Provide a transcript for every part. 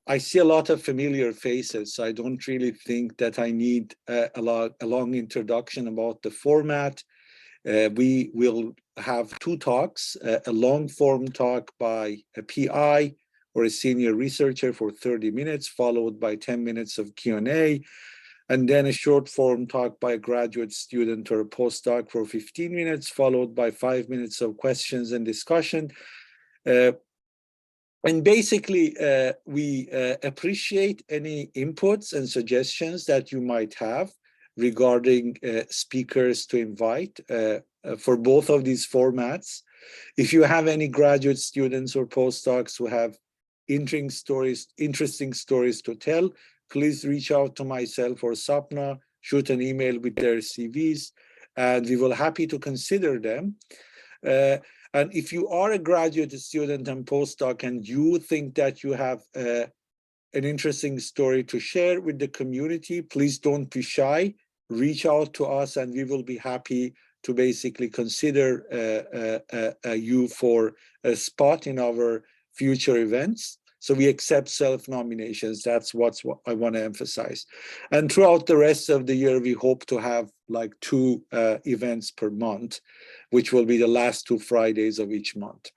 I see a lot of familiar faces, so I don't really think that I need a long introduction about the format. We will have two talks, a long form talk by a PI or a senior researcher for 30 minutes, followed by 10 minutes of Q&A, and then a short form talk by a graduate student or a postdoc for 15 minutes, followed by 5 minutes of questions and discussion. And basically, we appreciate any inputs and suggestions that you might have regarding speakers to invite for both of these formats. If you have any graduate students or postdocs who have interesting stories to tell, please reach out to myself or Sapna, shoot an email with their CVs, and we will happy to consider them. And if you are a graduate student and postdoc and you think that you have an interesting story to share with the community, please don't be shy. Reach out to us and we will be happy to basically consider you for a spot in our future events. So we accept self-nominations. That's what I want to emphasize. And throughout the rest of the year, we hope to have like 2 events per month, which will be the last 2 Fridays of each month.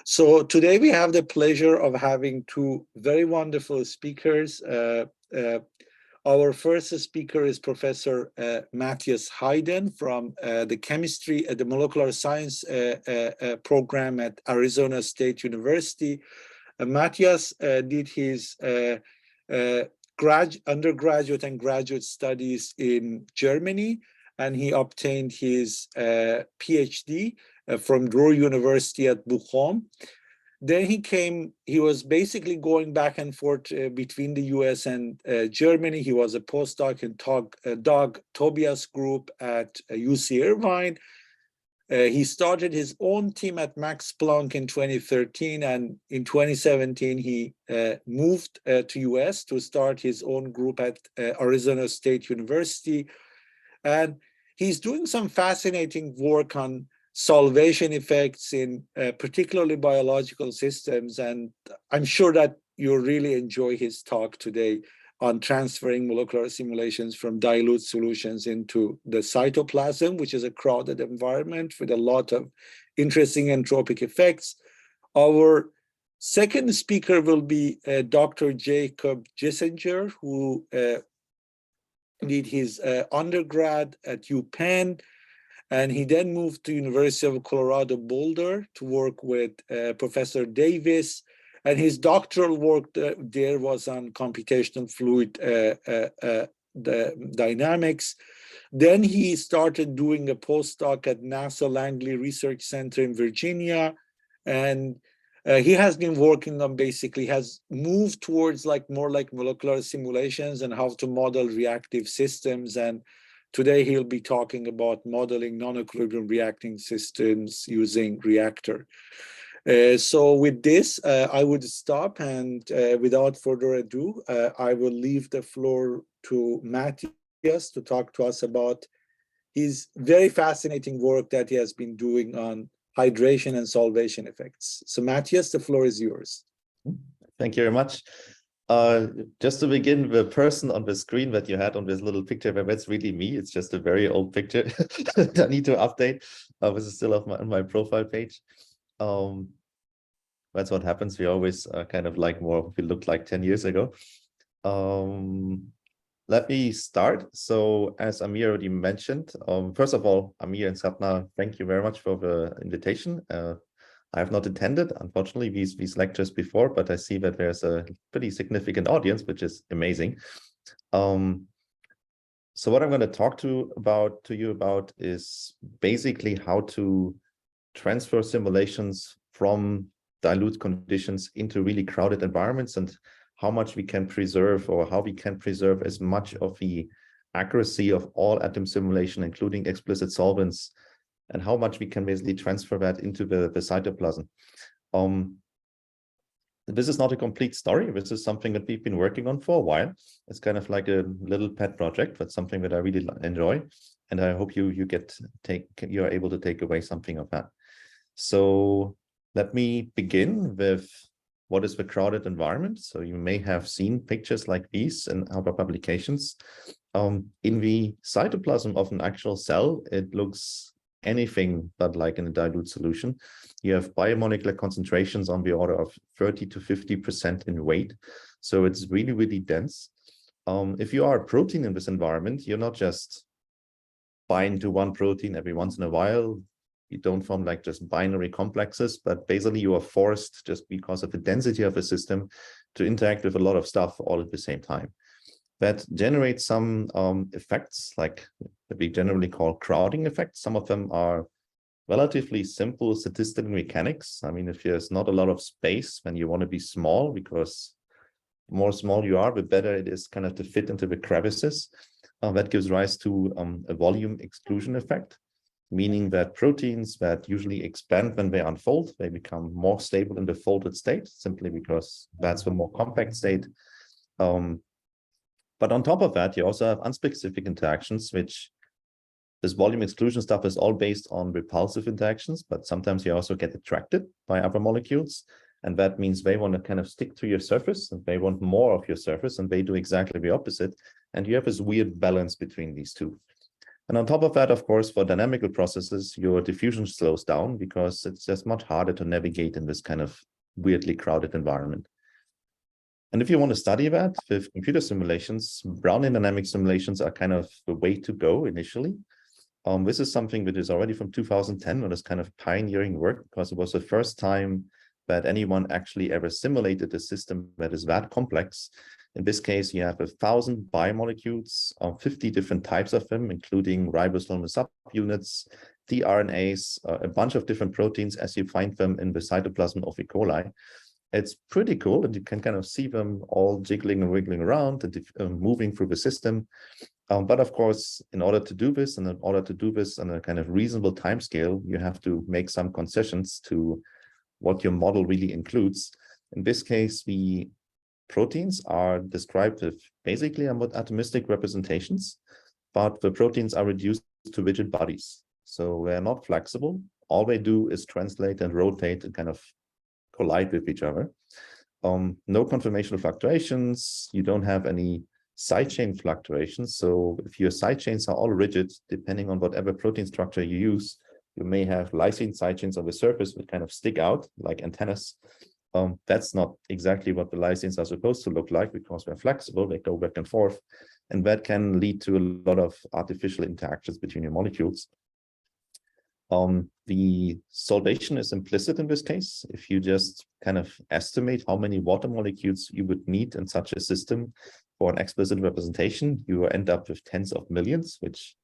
So today we have the pleasure of having 2 very wonderful speakers. Our first speaker is Professor Matthias Heyden from the molecular science program at Arizona State University. Matthias did his undergraduate and graduate studies in Germany, and he obtained his PhD from Ruhr University at Bochum. Then he was basically going back and forth between the US and Germany. He was a postdoc in Doug Tobias group at UC Irvine. He started his own team at Max Planck in 2013, and in 2017, he moved to US to start his own group at Arizona State University. And he's doing some fascinating work on solvation effects in particularly biological systems. And I'm sure that you'll really enjoy his talk today on transferring molecular simulations from dilute solutions into the cytoplasm, which is a crowded environment with a lot of interesting entropic effects. Our second speaker will be Dr. Jacob Gissinger, who did his undergrad at UPenn, and he then moved to University of Colorado Boulder to work with Professor Davis. And his doctoral work there was on computational fluid dynamics. Then he started doing a postdoc at NASA Langley Research Center in Virginia. And he has been working on has moved towards more like molecular simulations and how to model reactive systems. And today he'll be talking about modeling non-equilibrium reacting systems using reactor. So with this, I would stop, and without further ado, I will leave the floor to Matthias to talk to us about his very fascinating work that he has been doing on hydration and solvation effects. So Matthias, the floor is yours. Thank you very much. Just to begin, the person on the screen that you had on this little picture, that's really me. It's just a very old picture that I need to update. This is still on my profile page. That's what happens. We always kind of like more, we looked like 10 years ago. Let me start. So as Amir already mentioned, first of all, Amir and Sapna, thank you very much for the invitation. I have not attended, unfortunately, these lectures before, but I see that there's a pretty significant audience, which is amazing. So what I'm going to talk to you about is basically how to transfer simulations from dilute conditions into really crowded environments, and how much we can preserve, or how we can preserve as much of the accuracy of all atom simulation, including explicit solvents, and how much we can basically transfer that into the cytoplasm. This is not a complete story. This is something that we've been working on for a while. It's kind of like a little pet project, but something that I really enjoy. And I hope you are able to take away something of that. So let me begin with what is the crowded environment. So you may have seen pictures like these in our publications. In the cytoplasm of an actual cell, it looks anything but like in a dilute solution. You have biomolecular concentrations on the order of 30 to 50% in weight. So it's really, really dense. If you are a protein in this environment, you're not just bind to one protein every once in a while. You don't form like just binary complexes, but basically you are forced, just because of the density of the system, to interact with a lot of stuff all at the same time. That generates some effects like that we generally call crowding effects. Some of them are relatively simple statistical mechanics. I mean, if there's not a lot of space when you want to be small, because the more small you are, the better it is kind of to fit into the crevices. That gives rise to a volume exclusion effect, meaning that proteins that usually expand when they unfold, they become more stable in the folded state, simply because that's the more compact state. But on top of that, you also have unspecific interactions, which this volume exclusion stuff is all based on repulsive interactions, but sometimes you also get attracted by other molecules. And that means they want to kind of stick to your surface and they want more of your surface, and they do exactly the opposite. And you have this weird balance between these two. And on top of that, of course, for dynamical processes, your diffusion slows down because it's just much harder to navigate in this kind of weirdly crowded environment. And if you want to study that with computer simulations, Brownian dynamic simulations are kind of the way to go initially. This is something that is already from 2010, and is kind of pioneering work, because it was the first time that anyone actually ever simulated a system that is that complex. In this case, you have 1,000 biomolecules, 50 different types of them, including ribosomal subunits, tRNAs, a bunch of different proteins as you find them in the cytoplasm of E. coli. It's pretty cool, and you can kind of see them all jiggling and wiggling around and moving through the system. But of course, in order to do this, and in order to do this on a kind of reasonable time scale, you have to make some concessions to what your model really includes. In this case, the proteins are described with basically atomistic representations, but the proteins are reduced to rigid bodies. So they're not flexible. All they do is translate and rotate and kind of collide with each other. No conformational fluctuations. You don't have any side chain fluctuations. So if your side chains are all rigid, depending on whatever protein structure you use, you may have lysine side chains on the surface that kind of stick out like antennas. That's not exactly what the lysines are supposed to look like, because they're flexible, they go back and forth, and that can lead to a lot of artificial interactions between your molecules. The solvation is implicit in this case. If you just kind of estimate how many water molecules you would need in such a system for an explicit representation, you end up with tens of millions, which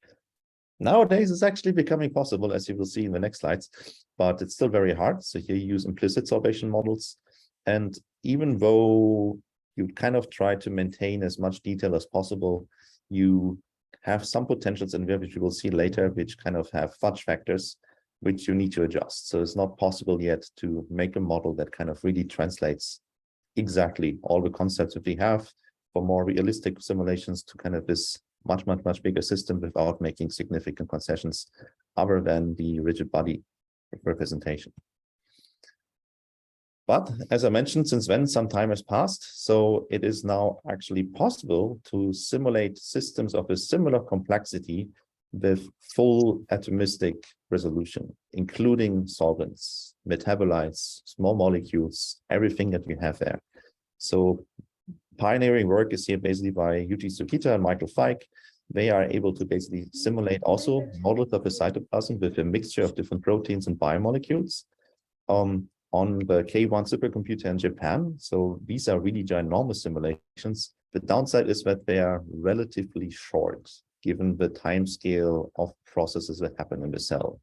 nowadays is actually becoming possible, as you will see in the next slides, but it's still very hard. So here you use implicit solvation models. And even though you kind of try to maintain as much detail as possible, you have some potentials in there, which you will see later, which kind of have fudge factors, which you need to adjust. So it's not possible yet to make a model that kind of really translates exactly all the concepts that we have for more realistic simulations to kind of this much bigger system without making significant concessions other than the rigid body representation. But as I mentioned, since then, some time has passed. So it is now actually possible to simulate systems of a similar complexity with full atomistic resolution, including solvents, metabolites, small molecules, everything that we have there. So pioneering work is here basically by Yuji Tsukita and Michael Feig. They are able to basically simulate also models of a cytoplasm with a mixture of different proteins and biomolecules on the K1 supercomputer in Japan. So these are really ginormous simulations. The downside is that they are relatively short, given the time scale of processes that happen in the cell.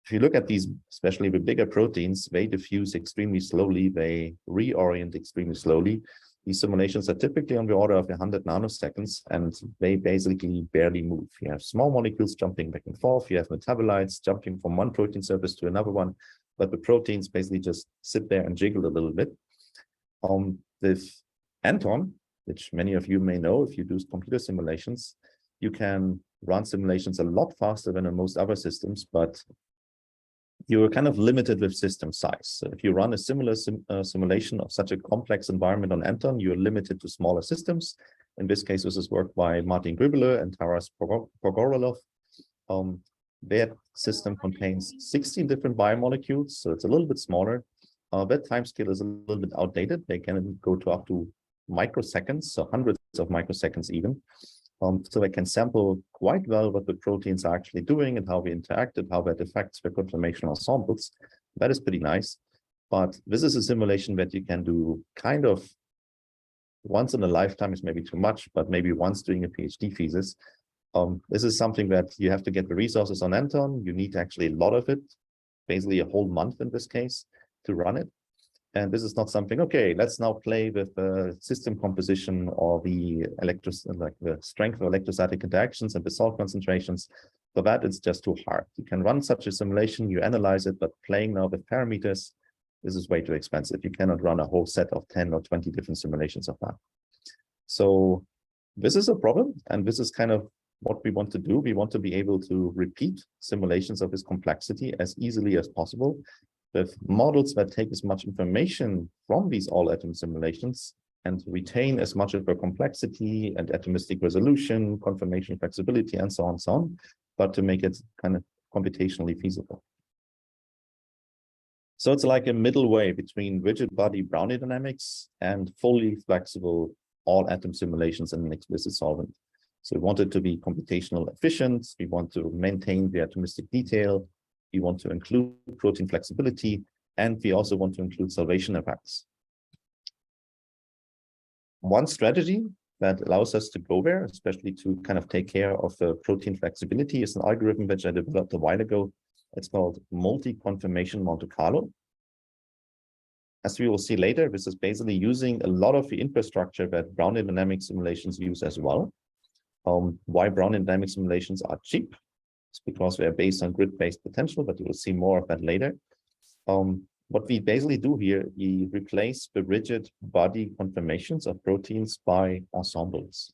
If you look at these, especially the bigger proteins, they diffuse extremely slowly, they reorient extremely slowly. These simulations are typically on the order of 100 nanoseconds, and they basically barely move. You have small molecules jumping back and forth, you have metabolites jumping from one protein surface to another one, but the proteins basically just sit there and jiggle a little bit. With Anton, which many of you may know if you do computer simulations, you can run simulations a lot faster than in most other systems, but you're kind of limited with system size. So if you run a similar simulation of such a complex environment on Anton, you're limited to smaller systems. In this case, this is work by Martin Grübele and Taras Pogorelov. Their system contains 16 different biomolecules, so it's a little bit smaller. That timescale is a little bit outdated. They can go to up to microseconds, so hundreds of microseconds even. So they can sample quite well what the proteins are actually doing and how we interact and how that affects the conformational ensembles. That is pretty nice. But this is a simulation that you can do kind of once in a lifetime is maybe too much, but maybe once doing a PhD thesis. This is something that you have to get the resources on Anton. You need actually a lot of it, basically a whole month in this case, to run it. And this is not something, okay, let's now play with the system composition or the the strength of electrostatic interactions and the salt concentrations. For that, it's just too hard. You can run such a simulation, you analyze it, but playing now with parameters, this is way too expensive. You cannot run a whole set of 10 or 20 different simulations of that. So this is a problem, and this is kind of what we want to do. We want to be able to repeat simulations of this complexity as easily as possible with models that take as much information from these all-atom simulations and retain as much of their complexity and atomistic resolution, conformation flexibility, and so on, but to make it kind of computationally feasible. So it's like a middle way between rigid body Brownian dynamics and fully flexible all-atom simulations in an explicit solvent. So we want it to be computational efficient. We want to maintain the atomistic detail. We want to include protein flexibility, and we also want to include solvation effects. One strategy that allows us to go there, especially to kind of take care of the protein flexibility, is an algorithm which I developed a while ago. It's called multi-conformation Monte Carlo. As we will see later, this is basically using a lot of the infrastructure that Brownian dynamic simulations use as well. Why Brownian dynamic simulations are cheap? It's because they're based on grid-based potential, but you will see more of that later. What we basically do here, we replace the rigid body conformations of proteins by ensembles.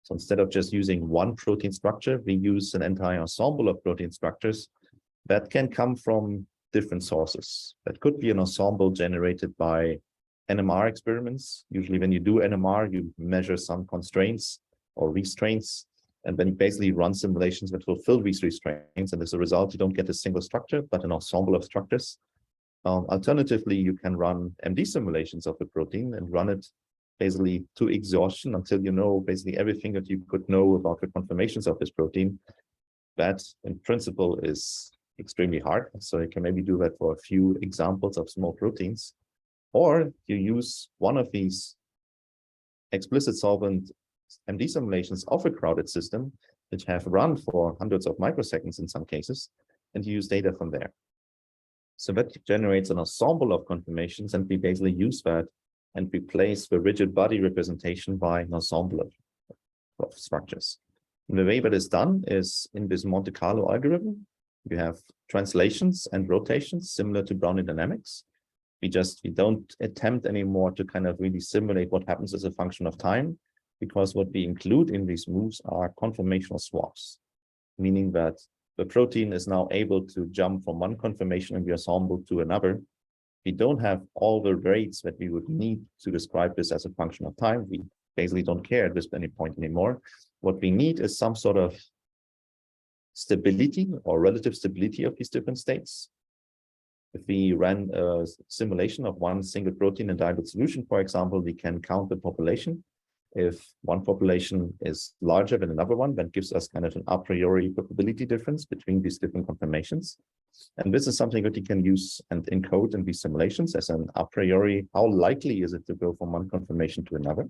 So instead of just using one protein structure, we use an entire ensemble of protein structures that can come from different sources. That could be an ensemble generated by NMR experiments. Usually when you do NMR, you measure some constraints or restraints, and then you basically run simulations that fulfill these restraints. And as a result, you don't get a single structure, but an ensemble of structures. Alternatively, you can run MD simulations of the protein and run it basically to exhaustion until you know basically everything that you could know about the conformations of this protein. That in principle is extremely hard. So you can maybe do that for a few examples of small proteins, or you use one of these explicit solvent MD simulations of a crowded system, which have run for hundreds of microseconds in some cases, and you use data from there. So that generates an ensemble of conformations, and we basically use that and replace the rigid body representation by an ensemble of structures. And the way that is done is in this Monte Carlo algorithm. You have translations and rotations similar to Brownian dynamics. We don't attempt anymore to kind of really simulate what happens as a function of time, because what we include in these moves are conformational swaps, meaning that the protein is now able to jump from one conformation in the ensemble to another. We don't have all the rates that we would need to describe this as a function of time. We basically don't care at this any point anymore. What we need is some sort of stability or relative stability of these different states. If we ran a simulation of one single protein in dilute solution, for example, we can count the population. If one population is larger than another one, that gives us kind of an a priori probability difference between these different conformations. And this is something that you can use and encode in these simulations as an a priori, how likely is it to go from one conformation to another?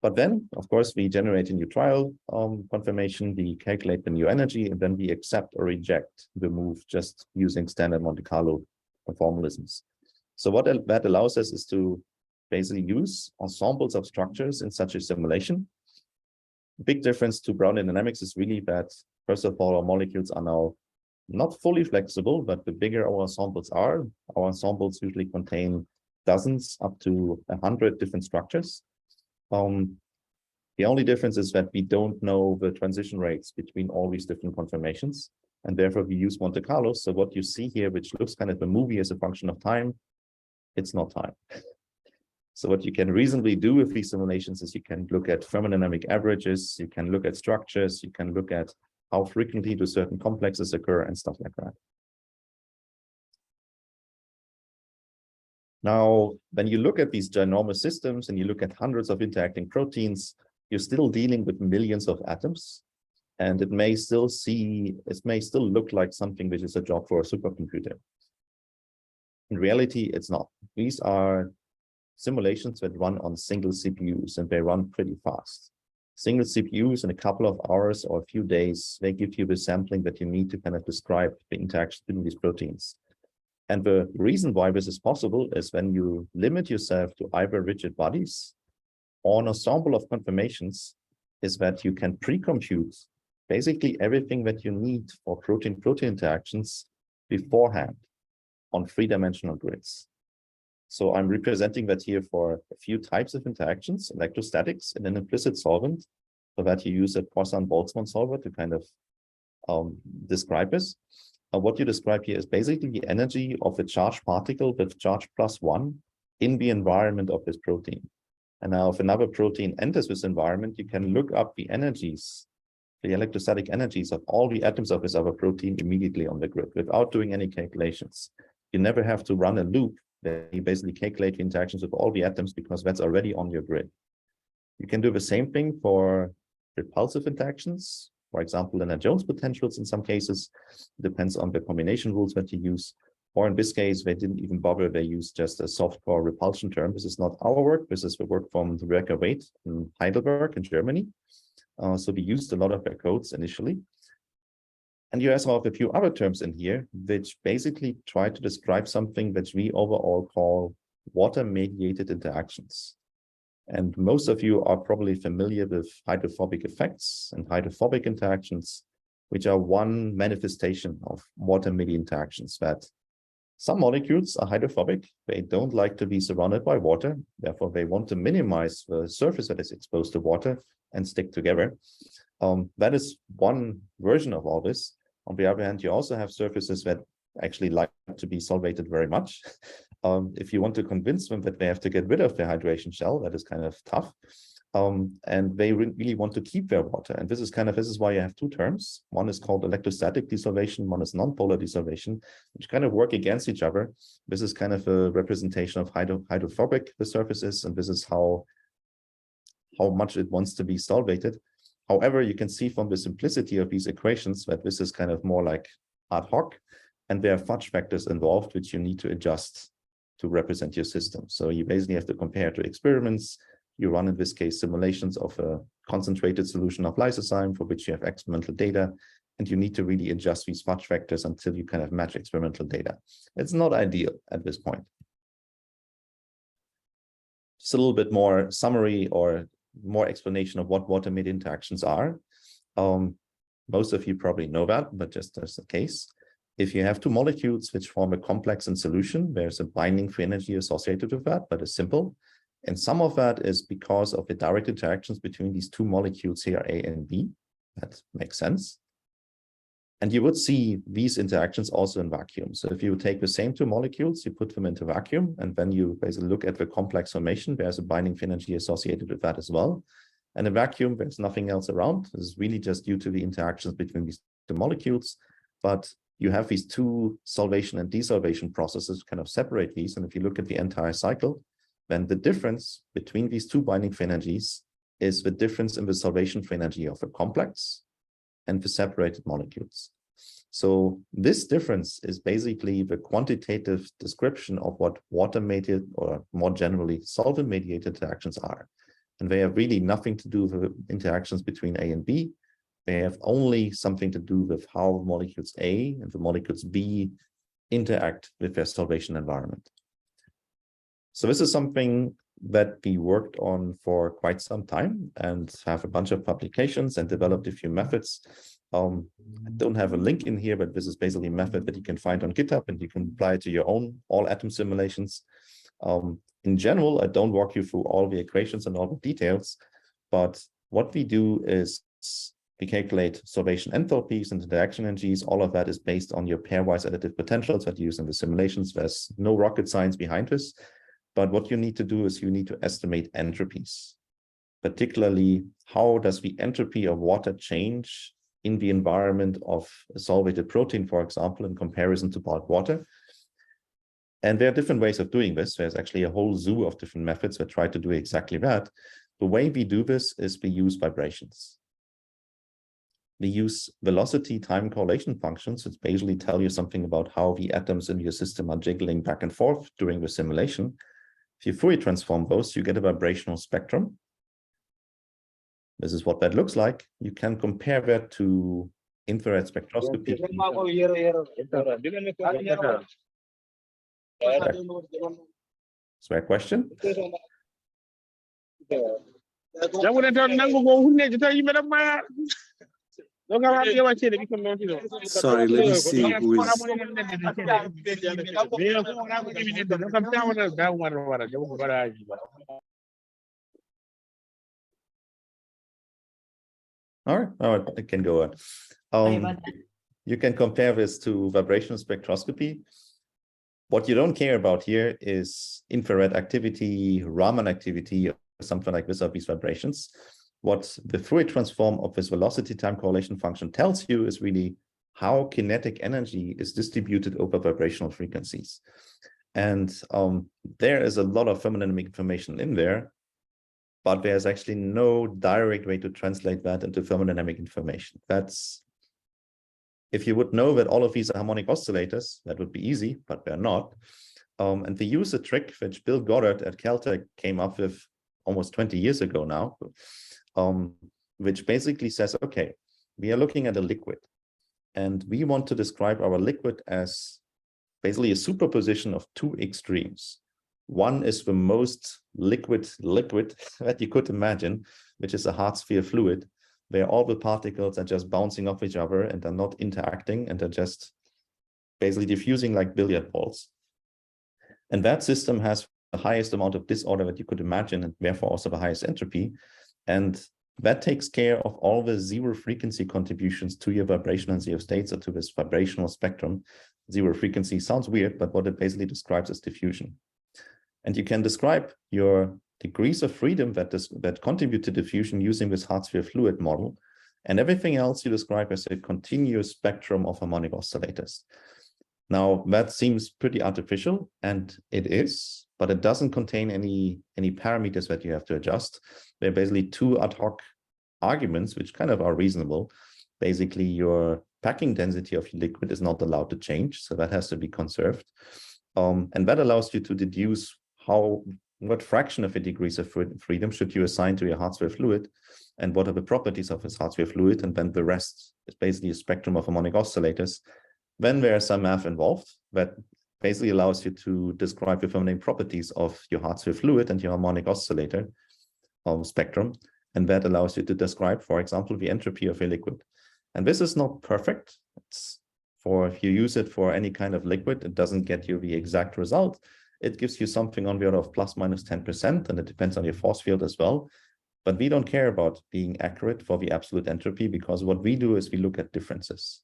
But then, of course, we generate a new trial conformation, we calculate the new energy, and then we accept or reject the move just using standard Monte Carlo formalisms. So what that allows us is to basically use ensembles of structures in such a simulation. The big difference to Brownian dynamics is really that, first of all, our molecules are now not fully flexible, but the bigger our ensembles are, our ensembles usually contain dozens up to 100 different structures. The only difference is that we don't know the transition rates between all these different conformations. And therefore, we use Monte Carlo. So what you see here, which looks kind of a movie as a function of time, it's not time. So what you can reasonably do with these simulations is you can look at thermodynamic averages, you can look at structures, you can look at how frequently do certain complexes occur and stuff like that. Now, when you look at these ginormous systems and you look at hundreds of interacting proteins, you're still dealing with millions of atoms. And it may still look like something which is a job for a supercomputer. In reality, it's not. These are simulations that run on single CPUs, and they run pretty fast. Single CPUs in a couple of hours or a few days, they give you the sampling that you need to kind of describe the interaction between these proteins. And the reason why this is possible is when you limit yourself to either rigid bodies or an ensemble of conformations, is that you can pre-compute basically everything that you need for protein-protein interactions beforehand on three-dimensional grids. So I'm representing that here for a few types of interactions, electrostatics in an implicit solvent, so that you use a Poisson-Boltzmann solver to kind of describe this. What you describe here is basically the energy of a charged particle with charge +1 in the environment of this protein. And now if another protein enters this environment, you can look up the energies, the electrostatic energies of all the atoms of this other protein immediately on the grid without doing any calculations. You never have to run a loop that you basically calculate the interactions with all the atoms because that's already on your grid. You can do the same thing for repulsive interactions. For example, in Jones potentials in some cases, it depends on the combination rules that you use. Or in this case, they didn't even bother, they used just a soft core repulsion term. This is not our work, this is the work from Rebecca Waite in Heidelberg in Germany. So we used a lot of their codes initially. And you also have a few other terms in here, which basically try to describe something that we overall call water-mediated interactions. And most of you are probably familiar with hydrophobic effects and hydrophobic interactions, which are one manifestation of water-mediated interactions, that some molecules are hydrophobic. They don't like to be surrounded by water. Therefore, they want to minimize the surface that is exposed to water and stick together. That is one version of all this. On the other hand, you also have surfaces that actually like to be solvated very much. If you want to convince them that they have to get rid of their hydration shell, that is kind of tough. And they really want to keep their water. And this is why you have two terms. One is called electrostatic desolvation, one is nonpolar desolvation, which kind of work against each other. This is kind of a representation of hydrophobic the surface is, and this is how much it wants to be solvated. However, you can see from the simplicity of these equations that this is kind of more like ad hoc, and there are fudge factors involved which you need to adjust to represent your system. So you basically have to compare to experiments. You run, in this case, simulations of a concentrated solution of lysozyme for which you have experimental data, and you need to really adjust these fudge factors until you kind of match experimental data. It's not ideal at this point. Just a little bit more summary or more explanation of what water-mediated interactions are. Most of you probably know that, but just as a case, if you have two molecules which form a complex in solution, there's a binding free energy associated with that, but it's simple. And some of that is because of the direct interactions between these two molecules here, A and B. That makes sense. And you would see these interactions also in vacuum. So if you take the same two molecules, you put them into vacuum, and then you basically look at the complex formation, there's a binding free energy associated with that as well. And in vacuum, there's nothing else around. This is really just due to the interactions between these two molecules. But you have these two solvation and desolvation processes kind of separate these. And if you look at the entire cycle, then the difference between these two binding free energies is the difference in the solvation free energy of a complex and the separated molecules. So this difference is basically the quantitative description of what water-mediated, or more generally solvent-mediated interactions are. And they have really nothing to do with interactions between A and B. They have only something to do with how molecules A and the molecules B interact with their solvation environment. So this is something that we worked on for quite some time and have a bunch of publications and developed a few methods. I don't have a link in here, but this is basically a method that you can find on GitHub and you can apply it to your own all-atom simulations. In general, I don't walk you through all the equations and all the details, but what we do is We calculate solvation enthalpies and interaction energies. All of that is based on your pairwise additive potentials that you use in the simulations. There's no rocket science behind this. But what you need to do is you need to estimate entropies. Particularly, how does the entropy of water change in the environment of a solvated protein, for example, in comparison to bulk water? And there are different ways of doing this. There's actually a whole zoo of different methods that try to do exactly that. The way we do this is we use vibrations. We use velocity time correlation functions, which basically tell you something about how the atoms in your system are jiggling back and forth during the simulation. If you Fourier transform those, you get a vibrational spectrum. This is what that looks like. You can compare that to infrared spectroscopy. Is there a question? Sorry, let me see who is. All right, I can go on. You can compare this to vibrational spectroscopy. What you don't care about here is infrared activity, Raman activity, or something like this of these vibrations. What the Fourier transform of this velocity time correlation function tells you is really how kinetic energy is distributed over vibrational frequencies. And there is a lot of thermodynamic information in there, but there's actually no direct way to translate that into thermodynamic information. That's, if you would know that all of these are harmonic oscillators, that would be easy, but they're not. And we use a trick which Bill Goddard at Caltech came up with almost 20 years ago now, which basically says, okay, we are looking at a liquid, and we want to describe our liquid as basically a superposition of two extremes. One is the most liquid that you could imagine, which is a hard sphere fluid, where all the particles are just bouncing off each other and are not interacting and are just basically diffusing like billiard balls. And that system has the highest amount of disorder that you could imagine, and therefore also the highest entropy. And that takes care of all the zero frequency contributions to your vibration and zero states, or to this vibrational spectrum. Zero frequency sounds weird, but what it basically describes is diffusion. And you can describe your degrees of freedom that contribute to diffusion using this hard sphere fluid model. And everything else you describe as a continuous spectrum of harmonic oscillators. Now, that seems pretty artificial, and it is, but it doesn't contain any parameters that you have to adjust. They're basically two ad hoc arguments, which kind of are reasonable. Basically, your packing density of your liquid is not allowed to change, so that has to be conserved. And that allows you to deduce what fraction of the degrees of freedom should you assign to your hard sphere fluid, and what are the properties of this hard sphere fluid, and then the rest is basically a spectrum of harmonic oscillators. Then there is some math involved that basically allows you to describe the thermodynamic properties of your hard sphere fluid and your harmonic oscillator spectrum, and that allows you to describe, for example, the entropy of a liquid. And this is not perfect. If you use it for any kind of liquid, it doesn't get you the exact result. It gives you something on the order of plus minus 10%, and it depends on your force field as well. But we don't care about being accurate for the absolute entropy, because what we do is we look at differences.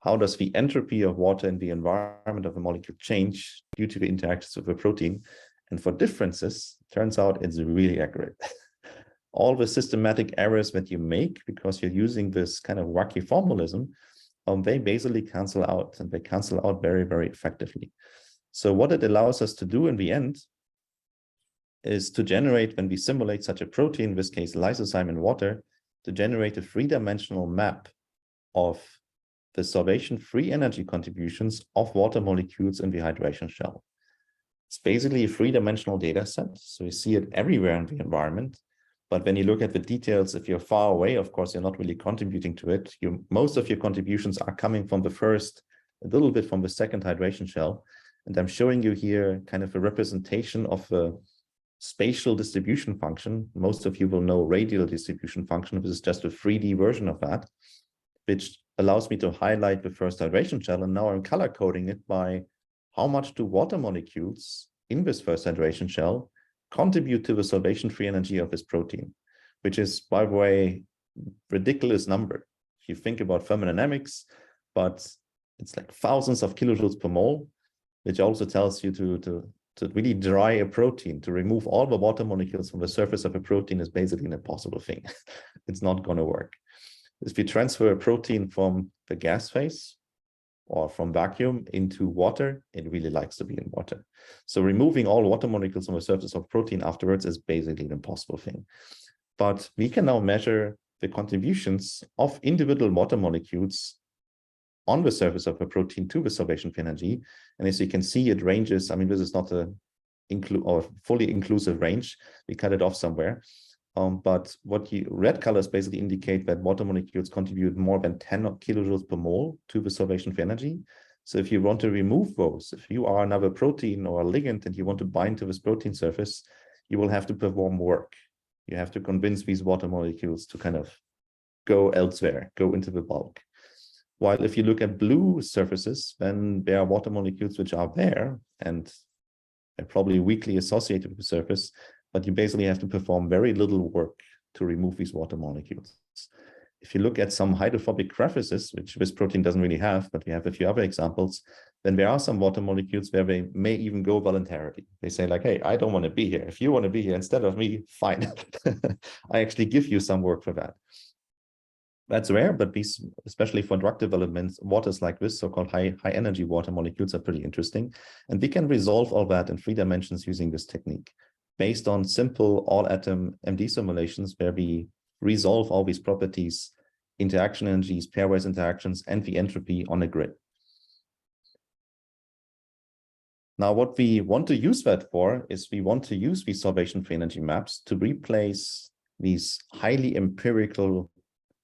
How does the entropy of water in the environment of a molecule change due to the interactions of a protein? And for differences, it turns out it's really accurate. All the systematic errors that you make because you're using this kind of wacky formalism, they basically cancel out, and they cancel out very, very effectively. So what it allows us to do in the end is to generate, when we simulate such a protein, in this case lysozyme in water, to generate a three-dimensional map of the solvation free energy contributions of water molecules in the hydration shell. It's basically a three-dimensional data set, so you see it everywhere in the environment. But when you look at the details, if you're far away, of course, you're not really contributing to it. Most of your contributions are coming from the first, a little bit from the second hydration shell. And I'm showing you here kind of a representation of the spatial distribution function. Most of you will know radial distribution function. This is just a 3D version of that, which allows me to highlight the first hydration shell. And now I'm color coding it by how much do water molecules in this first hydration shell contribute to the solvation free energy of this protein, which is, by the way, ridiculous number. If you think about thermodynamics, but it's like thousands of kilojoules per mole, which also tells you to really dry a protein, to remove all the water molecules from the surface of a protein is basically an impossible thing. It's not going to work. If you transfer a protein from the gas phase or from vacuum into water, it really likes to be in water. So removing all water molecules from the surface of protein afterwards is basically an impossible thing. But we can now measure the contributions of individual water molecules on the surface of a protein to the solvation energy. And as you can see, it ranges. I mean, this is not a fully inclusive range. We cut it off somewhere. But what red colors basically indicate that water molecules contribute more than 10 kilojoules per mole to the solvation energy. So if you want to remove those, if you are another protein or a ligand and you want to bind to this protein surface, you will have to perform work. You have to convince these water molecules to kind of go elsewhere, go into the bulk. While if you look at blue surfaces, then there are water molecules which are there and they're probably weakly associated with the surface, but you basically have to perform very little work to remove these water molecules. If you look at some hydrophobic surfaces, which this protein doesn't really have, but we have a few other examples, then there are some water molecules where they may even go voluntarily. They say like, hey, I don't want to be here. If you want to be here instead of me, fine. I actually give you some work for that. That's rare, but these, especially for drug development, waters like this, so-called high energy water molecules are pretty interesting. And we can resolve all that in 3 dimensions using this technique, based on simple all-atom MD simulations where we resolve all these properties, interaction energies, pairwise interactions, and the entropy on a grid. Now, what we want to use that for is we want to use these solvation free energy maps to replace these highly empirical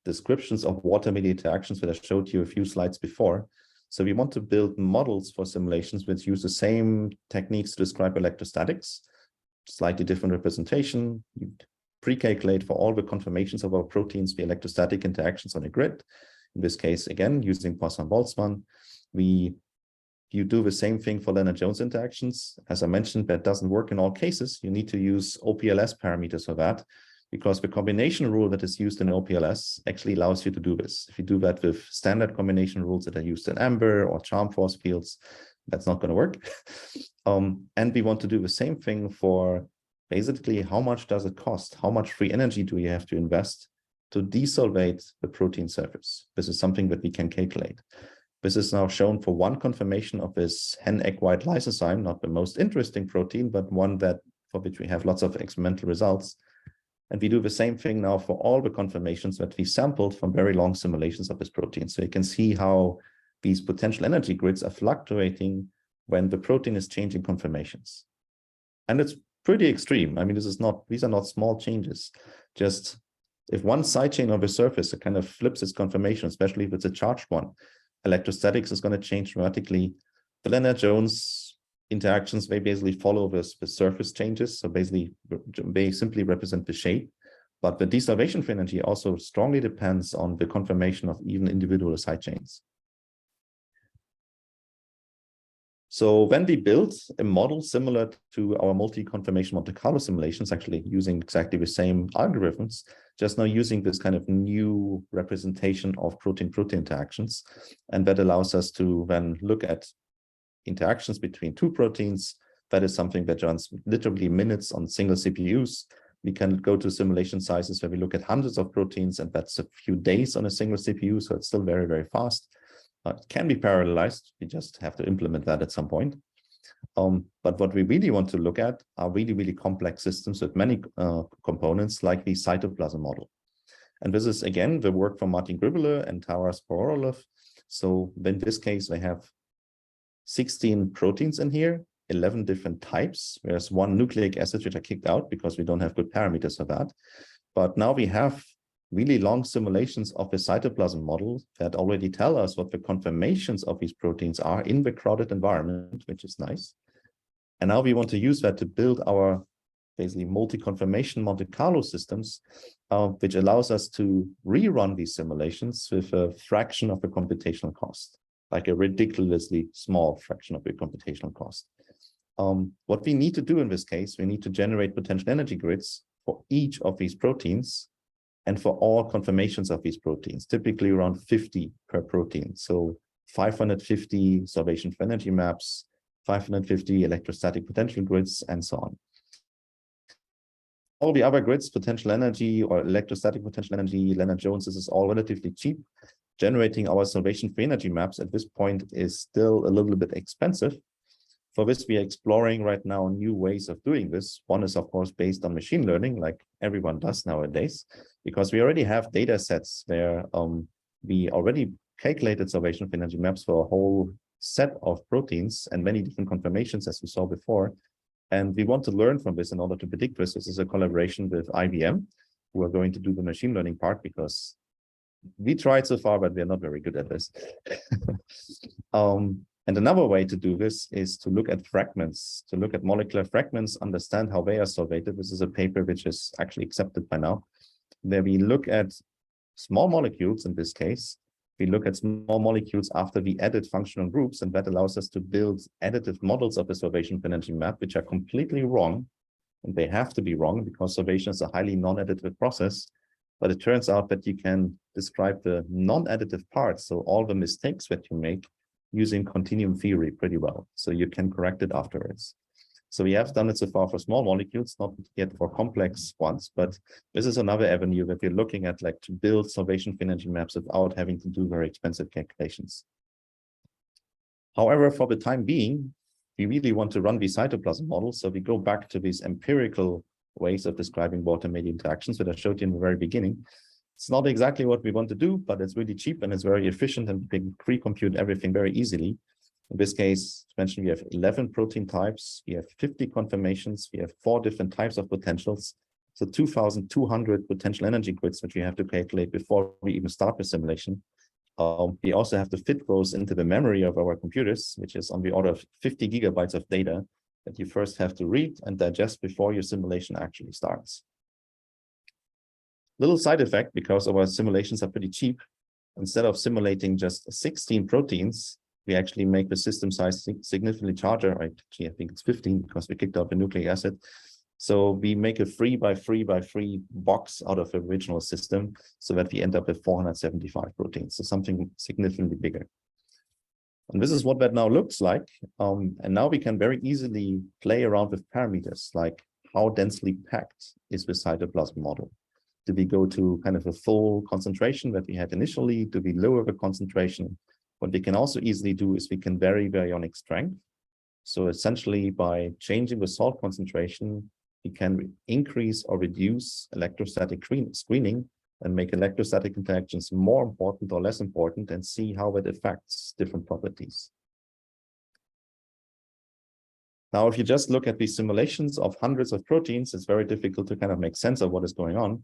descriptions of water-mediated interactions that I showed you a few slides before. So we want to build models for simulations which use the same techniques to describe electrostatics, slightly different representation. You pre-calculate for all the conformations of our proteins the electrostatic interactions on a grid. In this case, again, using Poisson-Boltzmann. You do the same thing for Lennard-Jones interactions. As I mentioned, that doesn't work in all cases. You need to use OPLS parameters for that, because the combination rule that is used in OPLS actually allows you to do this. If you do that with standard combination rules that are used in Amber or charm force fields, that's not going to work. And we want to do the same thing for basically how much does it cost? How much free energy do you have to invest to desolvate the protein surface? This is something that we can calculate. This is now shown for one conformation of this hen egg white lysozyme, not the most interesting protein, but one that for which we have lots of experimental results. And we do the same thing now for all the conformations that we sampled from very long simulations of this protein. So you can see how these potential energy grids are fluctuating when the protein is changing conformations. And it's pretty extreme. I mean, these are not small changes. Just if one side chain of the surface, it kind of flips its conformation, especially if it's a charged one, electrostatics is going to change dramatically. The Lennard-Jones interactions, they basically follow the surface changes. So basically, they simply represent the shape. But the desolvation for energy also strongly depends on the conformation of even individual side chains. So when we built a model similar to our multi-conformation Monte Carlo simulations, actually using exactly the same algorithms, just now using this kind of new representation of protein-protein interactions. And that allows us to then look at interactions between two proteins. That is something that runs literally minutes on single CPUs. We can go to simulation sizes where we look at hundreds of proteins, and that's a few days on a single CPU. So it's still very, very fast. It can be parallelized. We just have to implement that at some point. But what we really want to look at are really, really complex systems with many components, like the cytoplasm model. And this is, again, the work from Martin Gribele and Taras Porolov. So in this case, they have 16 proteins in here, 11 different types. There's one nucleic acid which are kicked out because we don't have good parameters for that. But now we have really long simulations of the cytoplasm model that already tell us what the conformations of these proteins are in the crowded environment, which is nice. And now we want to use that to build our basically multi-conformation Monte Carlo systems, which allows us to rerun these simulations with a fraction of the computational cost, like a ridiculously small fraction of the computational cost. What we need to do in this case, we need to generate potential energy grids for each of these proteins and for all conformations of these proteins, typically around 50 per protein. So 550 solvation for energy maps, 550 electrostatic potential grids, and so on. All the other grids, potential energy or electrostatic potential energy, Lennard-Jones, this is all relatively cheap. Generating our solvation for energy maps at this point is still a little bit expensive. For this, we are exploring right now new ways of doing this. One is, of course, based on machine learning, like everyone does nowadays, because we already have data sets where we already calculated solvation for energy maps for a whole set of proteins and many different conformations, as we saw before. And we want to learn from this in order to predict this. This is a collaboration with IBM, who are going to do the machine learning part, because we tried so far, but we're not very good at this. And another way to do this is to look at fragments, to look at molecular fragments, understand how they are solvated. This is a paper which is actually accepted by now, where we look at small molecules in this case. We look at small molecules after we added functional groups, and that allows us to build additive models of the solvation for energy map, which are completely wrong. And they have to be wrong because solvation is a highly non-additive process. But it turns out that you can describe the non-additive parts, so all the mistakes that you make, using continuum theory pretty well. So you can correct it afterwards. So we have done it so far for small molecules, not yet for complex ones, but this is another avenue that we're looking at, like to build solvation for energy maps without having to do very expensive calculations. However, for the time being, we really want to run these cytoplasm models. So we go back to these empirical ways of describing water-mediated interactions that I showed you in the very beginning. It's not exactly what we want to do, but it's really cheap and it's very efficient, and we can pre-compute everything very easily. In this case, as mentioned, we have 11 protein types, we have 50 conformations, we have 4 different types of potentials. So 2,200 potential energy grids, which we have to calculate before we even start the simulation. We also have to fit those into the memory of our computers, which is on the order of 50 gigabytes of data that you first have to read and digest before your simulation actually starts. Little side effect, because our simulations are pretty cheap, instead of simulating just 16 proteins, we actually make the system size significantly larger. Actually, I think it's 15 because we kicked out the nucleic acid. So we make a 3 by 3 by 3 box out of the original system so that we end up with 475 proteins. So something significantly bigger. And this is what that now looks like. And now we can very easily play around with parameters like how densely packed is the cytoplasm model. Do we go to kind of a full concentration that we had initially? Do we lower the concentration? What we can also easily do is we can vary baryonic strength. So essentially, by changing the salt concentration, we can increase or reduce electrostatic screening and make electrostatic interactions more important or less important, and see how it affects different properties. Now, if you just look at these simulations of hundreds of proteins, it's very difficult to kind of make sense of what is going on.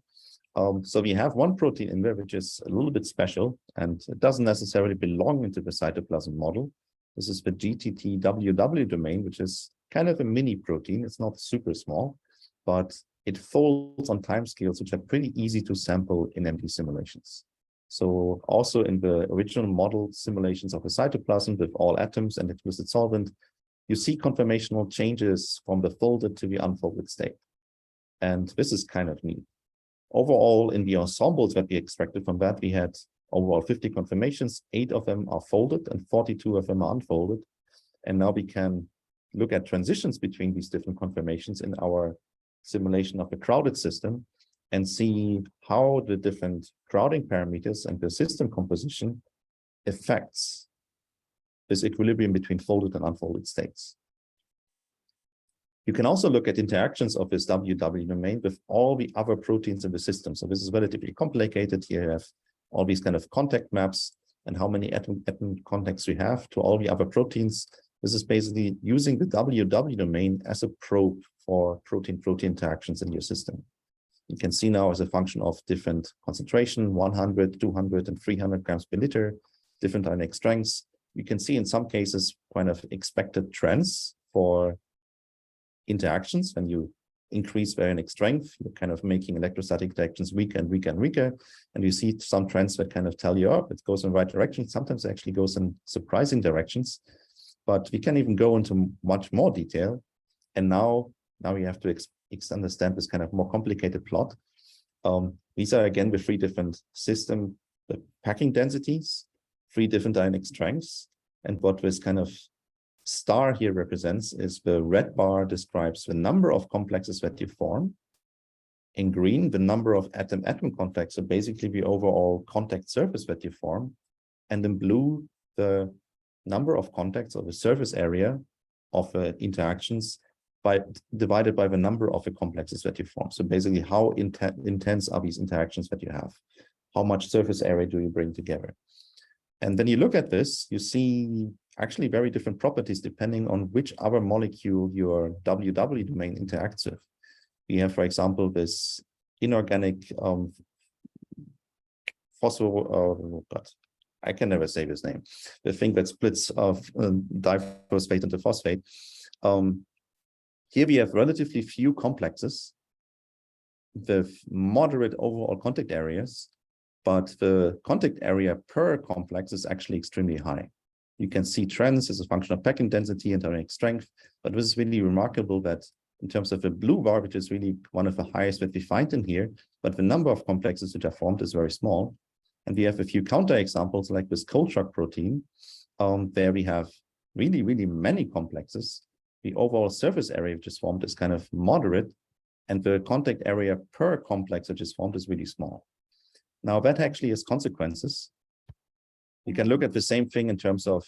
So we have one protein in there which is a little bit special, and it doesn't necessarily belong into the cytoplasm model. This is the GTT-WW domain, which is kind of a mini protein. It's not super small, but it folds on timescales which are pretty easy to sample in empty simulations. So also in the original model simulations of the cytoplasm with all atoms and explicit solvent, you see conformational changes from the folded to the unfolded state. And this is kind of neat. Overall, in the ensembles that we extracted from that, we had overall 50 conformations. 8 of them are folded and 42 of them are unfolded. And now we can look at transitions between these different conformations in our simulation of a crowded system and see how the different crowding parameters and the system composition affects this equilibrium between folded and unfolded states. You can also look at interactions of this WW domain with all the other proteins in the system. So this is relatively complicated. Here you have all these kind of contact maps and how many atom contacts we have to all the other proteins. This is basically using the WW domain as a probe for protein-protein interactions in your system. You can see now as a function of different concentration, 100, 200, and 300 grams per liter, different ionic strengths. You can see in some cases kind of expected trends for interactions. When you increase ionic strength, you're kind of making electrostatic interactions weaker and weaker and weaker. And you see some trends that kind of tell you, oh, it goes in the right direction. Sometimes it actually goes in surprising directions. But we can even go into much more detail. And now we have to understand this kind of more complicated plot. These are again the 3 different system packing densities, 3 different ionic strengths. And what this kind of star here represents is the red bar describes the number of complexes that you form. In green, the number of atom-atom contacts, so basically the overall contact surface that you form. And in blue, the number of contacts or the surface area of interactions divided by the number of the complexes that you form. So basically, how intense are these interactions that you have? How much surface area do you bring together? And then you look at this, you see actually very different properties depending on which other molecule your WW domain interacts with. We have, for example, this inorganic I can never say this name, the thing that splits of diphosphate into phosphate. Here we have relatively few complexes with moderate overall contact areas, but the contact area per complex is actually extremely high. You can see trends as a function of packing density and ionic strength, but this is really remarkable that in terms of the blue bar, which is really one of the highest that we find in here, but the number of complexes which are formed is very small. And we have a few counterexamples like this cold shock protein, where we have really, really many complexes. The overall surface area which is formed is kind of moderate, and the contact area per complex which is formed is really small. Now that actually has consequences. You can look at the same thing in terms of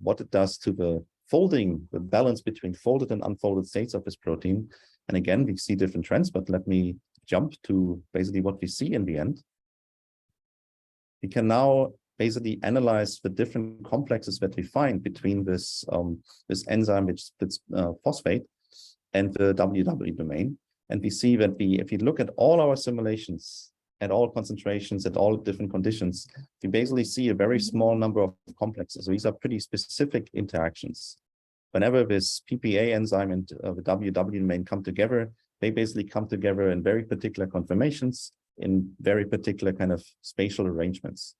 what it does to the folding, the balance between folded and unfolded states of this protein. And again, we see different trends, but let me jump to basically what we see in the end. We can now basically analyze the different complexes that we find between this, this enzyme which splits phosphate and the WW domain. And we see that if you look at all our simulations at all concentrations, at all different conditions, we basically see a very small number of complexes. So these are pretty specific interactions. Whenever this PPA enzyme and the WW domain come together, they basically come together in very particular conformations, in very particular kind of spatial arrangements.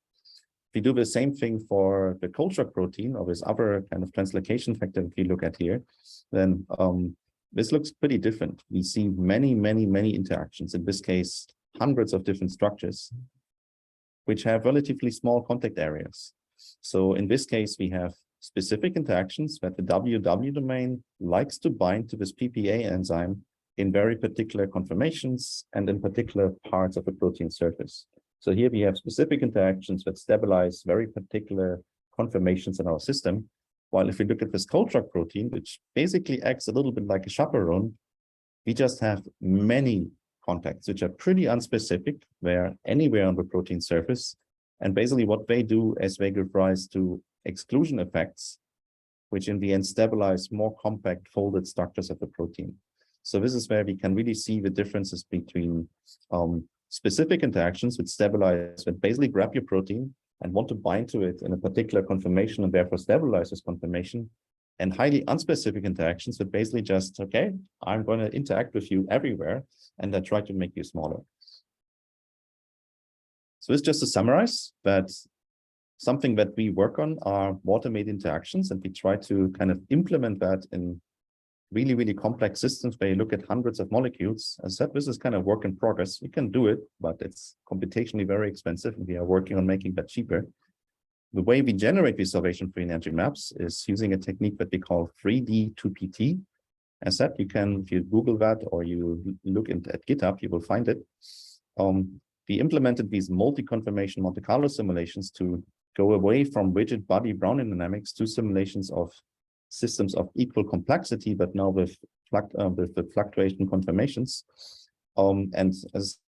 If we do the same thing for the cold shock protein or this other kind of translocation factor that we look at here, then this looks pretty different. We see many, many, many interactions. In this case, hundreds of different structures, which have relatively small contact areas. So in this case, we have specific interactions that the WW domain likes to bind to this PPA enzyme in very particular conformations and in particular parts of the protein surface. So here we have specific interactions that stabilize very particular conformations in our system. While if we look at this cold shock protein, which basically acts a little bit like a chaperone, we just have many contacts, which are pretty unspecific. They're anywhere on the protein surface. And basically what they do is they give rise to exclusion effects, which in the end stabilize more compact folded structures of the protein. So this is where we can really see the differences between specific interactions which stabilize, that basically grab your protein and want to bind to it in a particular conformation and therefore stabilize this conformation, and highly unspecific interactions that basically just, okay, I'm going to interact with you everywhere and I try to make you smaller. So it's just to summarize that something that we work on are water-made interactions, and we try to kind of implement that in really, really complex systems where you look at hundreds of molecules. As I said, this is kind of work in progress. We can do it, but it's computationally very expensive, and we are working on making that cheaper. The way we generate these solvation-free energy maps is using a technique that we call 3D 2PT. As said, you can, if you Google that or you look at GitHub, you will find it. We implemented these multi-conformation Monte Carlo simulations to go away from rigid body Brownian dynamics to simulations of systems of equal complexity, but now with the fluctuation conformations. And as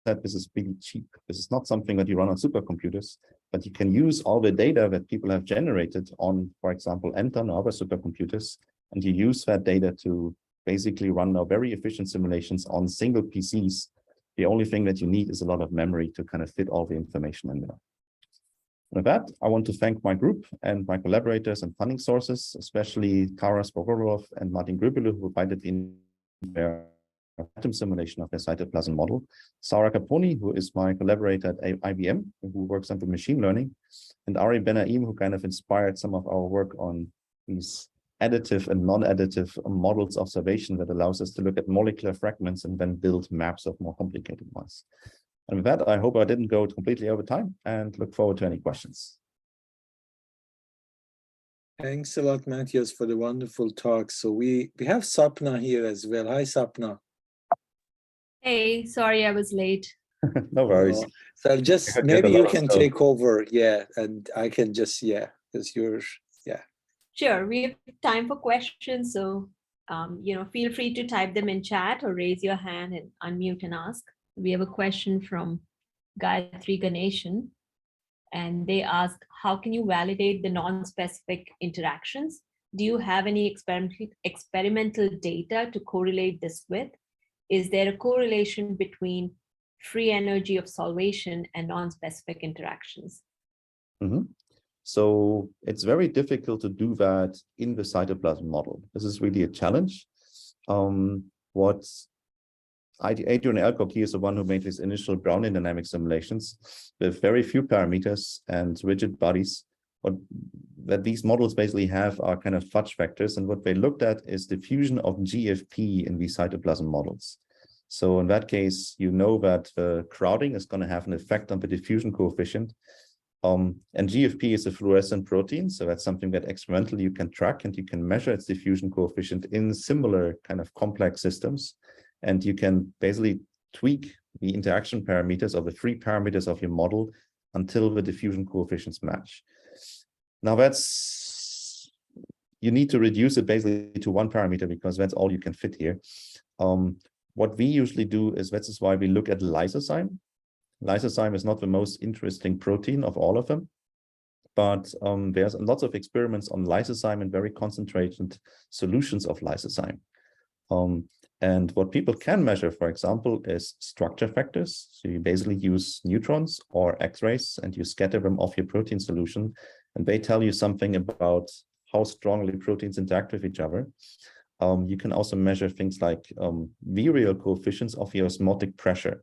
I said, this is really cheap. This is not something that you run on supercomputers, but you can use all the data that people have generated on, for example, Anton or other supercomputers, and you use that data to basically run now very efficient simulations on single PCs. The only thing that you need is a lot of memory to kind of fit all the information in there. With that, I want to thank my group and my collaborators and funding sources, especially Kara Spogorov and Martin Grübele, who provided in their atom simulation of their cytoplasm model, Sarah Caponi, who is my collaborator at IBM, who works on the machine learning, and Ari Benaim, who kind of inspired some of our work on these additive and non-additive models of observation that allows us to look at molecular fragments and then build maps of more complicated ones. And with that, I hope I didn't go completely over time and look forward to any questions. Thanks a lot, Matthias, for the wonderful talk. So we have Sapna here as well. Hi, Sapna. Hey, sorry I was late. No worries. So I'll just, maybe you can take over, yeah, and I can just, yeah, because you're, yeah. Sure, we have time for questions, so feel free to type them in chat or raise your hand and unmute and ask. We have a question from Gayatri Ganeshan, and they ask, how can you validate the non-specific interactions? Do you have any experimental data to correlate this with? Is there a correlation between free energy of solvation and non-specific interactions? Mm-hmm. So it's very difficult to do that in the cytoplasm model. This is really a challenge. What Adrian Alcock, he is the one who made these initial Brownian dynamic simulations with very few parameters and rigid bodies. What that these models basically have are kind of fudge factors, and what they looked at is diffusion of GFP in these cytoplasm models. So in that case, you know that the crowding is going to have an effect on the diffusion coefficient. And GFP is a fluorescent protein, so that's something that experimentally you can track, and you can measure its diffusion coefficient in similar kind of complex systems. And you can basically tweak the interaction parameters or the free parameters of your model until the diffusion coefficients match. Now you need to reduce it basically to one parameter because that's all you can fit here. What we usually do is, this is why we look at lysozyme. Lysozyme is not the most interesting protein of all of them, but there's lots of experiments on lysozyme and very concentrated solutions of lysozyme. And what people can measure, for example, is structure factors. So you basically use neutrons or X-rays and you scatter them off your protein solution, and they tell you something about how strongly proteins interact with each other. You can also measure things like virial coefficients of your osmotic pressure.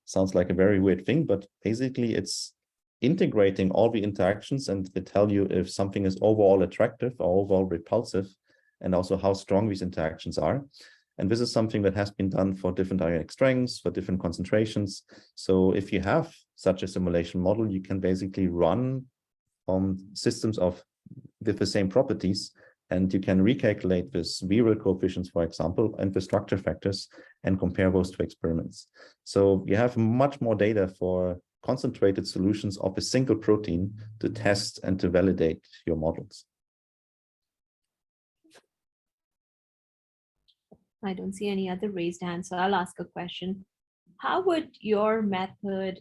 Sounds like a very weird thing, but basically it's integrating all the interactions, and they tell you if something is overall attractive or overall repulsive, and also how strong these interactions are. And this is something that has been done for different ionic strengths, for different concentrations. So if you have such a simulation model, you can basically run systems with the same properties, and you can recalculate this virial coefficients, for example, and the structure factors, and compare those to experiments. So you have much more data for concentrated solutions of a single protein to test and to validate your models. I don't see any other raised hands, so I'll ask a question. How would your method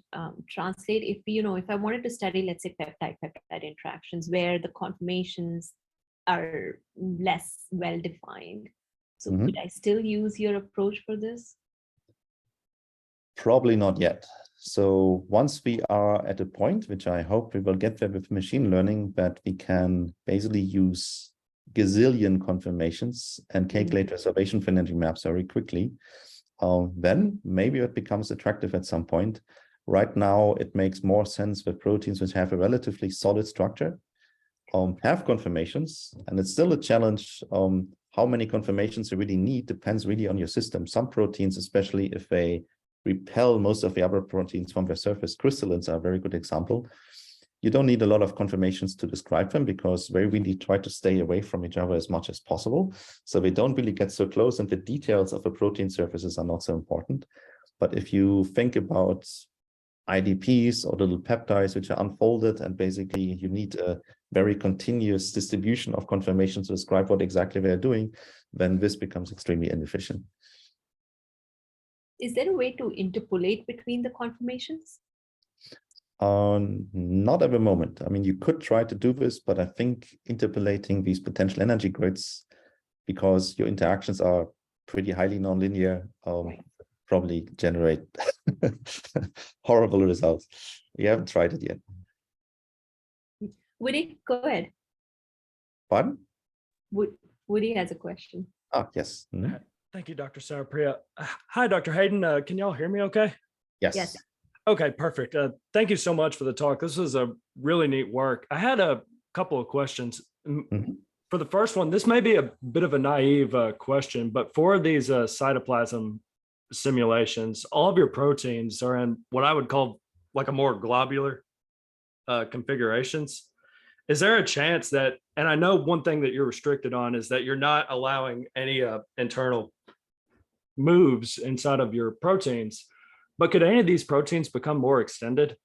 translate if I wanted to study, let's say, peptide-peptide interactions where the conformations are less well-defined? So could I still use your approach for this? Probably not yet. So once we are at a point, which I hope we will get there with machine learning, that we can basically use gazillion conformations and calculate reservation for energy maps very quickly, then maybe it becomes attractive at some point. Right now, it makes more sense that proteins which have a relatively solid structure have conformations, and it's still a challenge. How many conformations you really need depends really on your system. Some proteins, especially if they repel most of the other proteins from their surface, crystallines are a very good example. You don't need a lot of conformations to describe them because they really try to stay away from each other as much as possible. So they don't really get so close, and the details of the protein surfaces are not so important. But if you think about IDPs or little peptides which are unfolded, and basically you need a very continuous distribution of conformations to describe what exactly they're doing, then this becomes extremely inefficient. Is there a way to interpolate between the conformations? Not at the moment. I mean, you could try to do this, but I think interpolating these potential energy grids, because your interactions are pretty highly nonlinear, probably generate horrible results. We haven't tried it yet. Woody, go ahead. Pardon? Woody has a question. Ah, yes. Thank you, Dr. Sarapriya. Hi, Dr. Heyden. Can y'all hear me okay? Yes. Okay, perfect. Thank you so much for the talk. This was a really neat work. I had a couple of questions. For the first one, this may be a bit of a naive question, but for these cytoplasm simulations, all of your proteins are in what I would call like a more globular configurations. Is there a chance that, and I know one thing that you're restricted on is that you're not allowing any internal moves inside of your proteins, but could any of these proteins become more extended?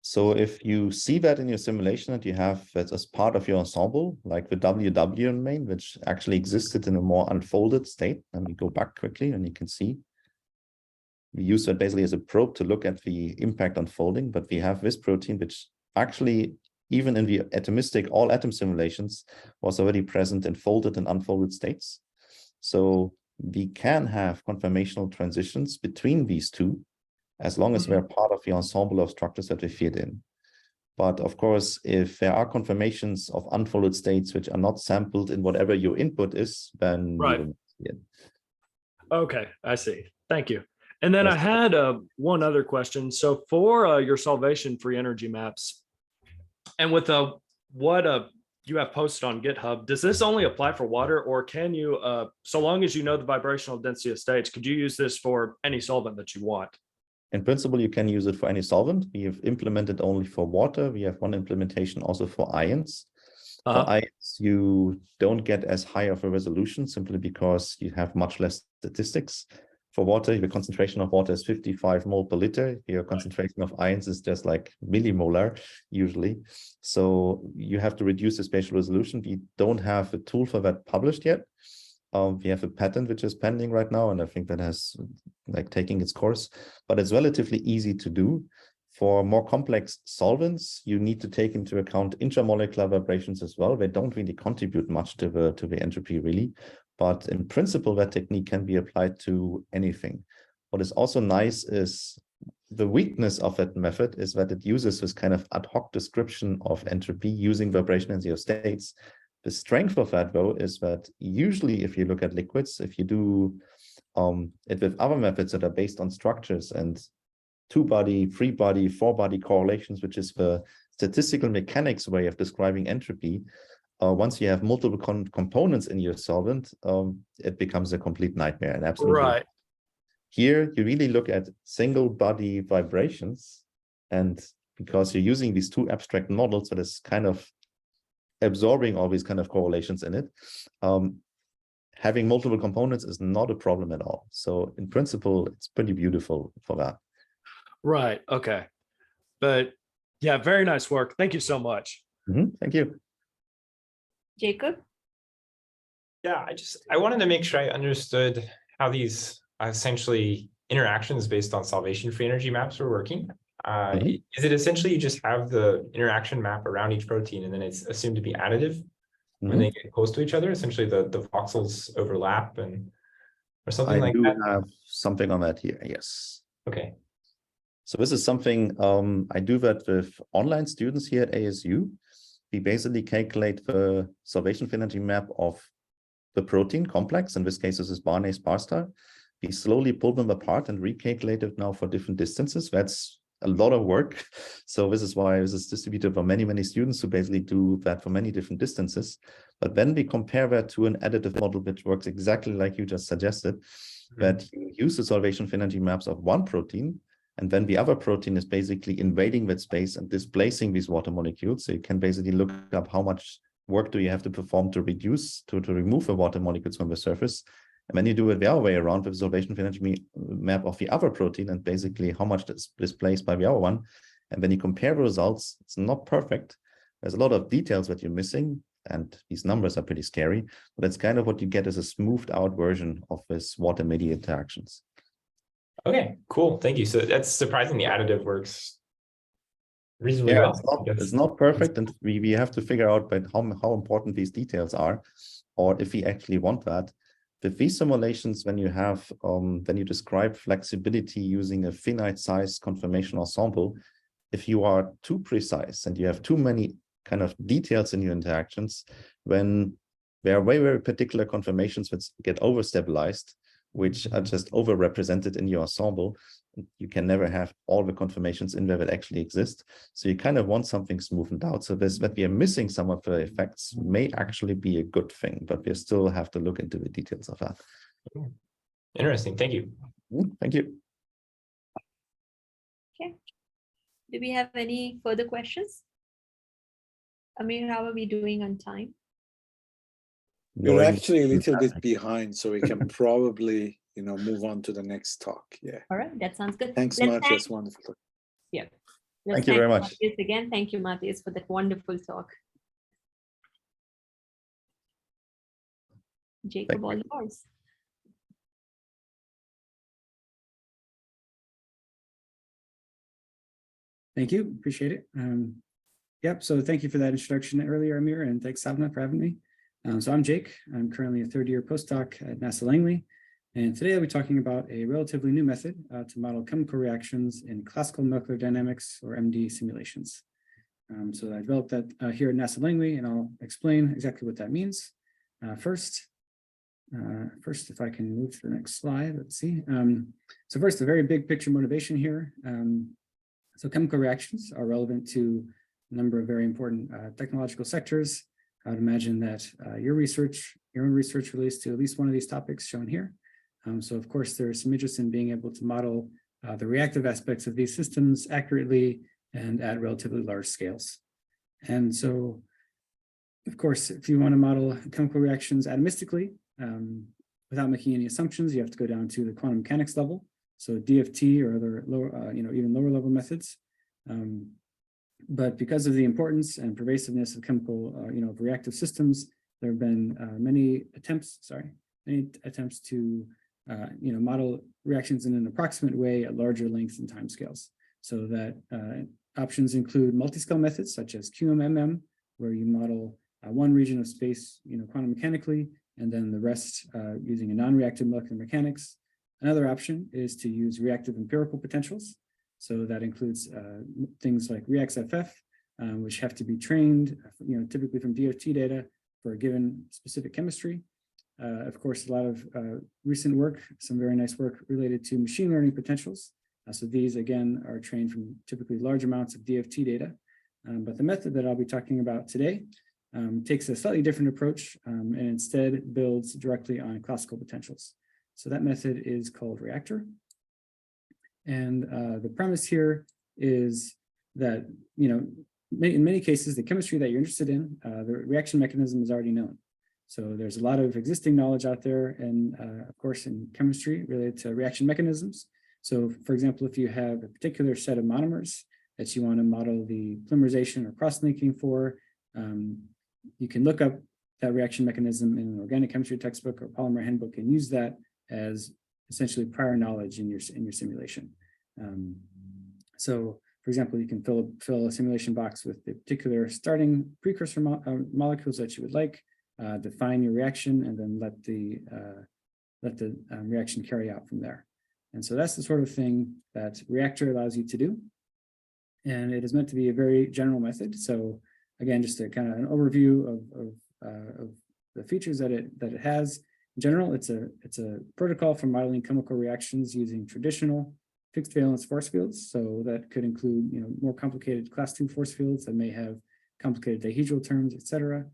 So if you see that in your simulation that you have that as part of your ensemble, like the WW main, which actually existed in a more unfolded state, let me go back quickly and you can see. We use that basically as a probe to look at the impact on folding, but we have this protein, which actually, even in the atomistic all atom simulations, was already present in folded and unfolded states. So we can have conformational transitions between these two, as long as we're part of the ensemble of structures that we fit in. But of course, if there are conformations of unfolded states which are not sampled in whatever your input is, then Right. you will see it. Okay, I see. Thank you. And then I had one other question. So for your solvation free energy maps, and with what you have posted on GitHub, does this only apply for water, or can you, so long as you know the vibrational density of states, could you use this for any solvent that you want? In principle, you can use it for any solvent. We have implemented only for water. We have one implementation also for ions. For ions, you don't get as high of a resolution simply because you have much less statistics. For water, the concentration of water is 55 mole per liter. Your concentration of ions is just like millimolar usually. So you have to reduce the spatial resolution. We don't have a tool for that published yet. We have a patent which is pending right now, and I think that has like taking its course, but it's relatively easy to do. For more complex solvents, you need to take into account intramolecular vibrations as well. They don't really contribute much to the entropy really, but in principle, that technique can be applied to anything. What is also nice is the weakness of that method is that it uses this kind of ad hoc description of entropy using vibration density of states. The strength of that, though, is that usually if you look at liquids, if you do it with other methods that are based on structures and two-body, three-body, four-body correlations, which is the statistical mechanics way of describing entropy, once you have multiple components in your solvent, it becomes a complete nightmare. And absolutely. Right. Here, you really look at single-body vibrations, and because you're using these two abstract models that is kind of absorbing all these kind of correlations in it, having multiple components is not a problem at all. So in principle, it's pretty beautiful for that. Right. Okay. But yeah, very nice work. Thank you so much. Thank you. Jacob? Yeah, I wanted to make sure I understood how these essentially interactions based on solvation-free energy maps were working. Is it essentially you just have the interaction map around each protein and then it's assumed to be additive when they get close to each other? Essentially the voxels overlap or something like that? I do have something on that here, yes. Okay. So this is something I do that with online students here at ASU. We basically calculate the solvation energy map of the protein complex. In this case, this is Barney's bar star. We slowly pull them apart and recalculate it now for different distances. That's a lot of work. So this is why this is distributed for many, many students who basically do that for many different distances. But then we compare that to an additive model, which works exactly like you just suggested, that you use the solvation energy maps of one protein, and then the other protein is basically invading that space and displacing these water molecules. So you can basically look up how much work do you have to perform to remove the water molecules from the surface. And then you do it the other way around with the solvation energy map of the other protein and basically how much is displaced by the other one. And when you compare the results, it's not perfect. There's a lot of details that you're missing, and these numbers are pretty scary, but that's kind of what you get as a smoothed out version of this water-mediated interactions. Okay, cool. Thank you. So that's surprising the additive works reasonably well. It's not perfect, and we have to figure out how important these details are, or if we actually want that. With these simulations, when you describe flexibility using a finite size conformation ensemble, if you are too precise and you have too many kind of details in your interactions, when there are very, very particular conformations that get overstabilized, which are just overrepresented in your ensemble, you can never have all the conformations in there that actually exist. So you kind of want something smoothed out. So that we are missing some of the effects may actually be a good thing, but we still have to look into the details of that. Interesting. Thank you. Thank you. Okay. Do we have any further questions? Amir, how are we doing on time? We're Going- actually a little bit behind, so we can probably, move on to the next talk. Yeah. All right, that sounds good. Thanks, Let's Matthias. thank- Wonderful. Yeah. Thank you very much. Matthias again. Thank you, Matthias, for that wonderful talk. Jacob, all yours. Thank you. Appreciate it. Yep. So thank you for that introduction earlier, Amir, and thanks, Savna, for having me. So I'm Jake. I'm currently a third-year postdoc at NASA Langley. And today I'll be talking about a relatively new method to model chemical reactions in classical molecular dynamics, or MD, simulations. So I developed that here at NASA Langley, and I'll explain exactly what that means. First, if I can move to the next slide, let's see. So first, a very big picture motivation here. So chemical reactions are relevant to a number of very important technological sectors. I would imagine that your own research relates to at least one of these topics shown here. So of course, there's some interest in being able to model the reactive aspects of these systems accurately and at relatively large scales. And so, of course, if you want to model chemical reactions atomistically, without making any assumptions, you have to go down to the quantum mechanics level. So DFT or other lower, even lower level methods. But because of the importance and pervasiveness of chemical, of reactive systems, there have been many attempts to, model reactions in an approximate way at larger lengths and timescales. So that options include multi-scale methods such as QMMM, where you model one region of space, quantum mechanically, and then the rest using a non-reactive molecular mechanics. Another option is to use reactive empirical potentials. So that includes things like ReaxFF, which have to be trained, typically from DFT data for a given specific chemistry. Of course, a lot of recent work, some very nice work related to machine learning potentials. So these, again, are trained from typically large amounts of DFT data. But the method that I'll be talking about today takes a slightly different approach and instead builds directly on classical potentials. So that method is called reactor. And the premise here is that, in many cases, the chemistry that you're interested in, the reaction mechanism is already known. So there's a lot of existing knowledge out there, and of course, in chemistry related to reaction mechanisms. So for example, if you have a particular set of monomers that you want to model the polymerization or cross-linking for, you can look up that reaction mechanism in an organic chemistry textbook or polymer handbook and use that as essentially prior knowledge in your simulation. So for example, you can fill a simulation box with the particular starting precursor molecules that you would like, define your reaction, and then let the reaction carry out from there. And so that's the sort of thing that reactor allows you to do. And it is meant to be a very general method. So again, just a kind of an overview of the features that it has. In general, it's a protocol for modeling chemical reactions using traditional fixed valence force fields. So that could include, more complicated class 2 force fields that may have complicated dihedral terms, et cetera.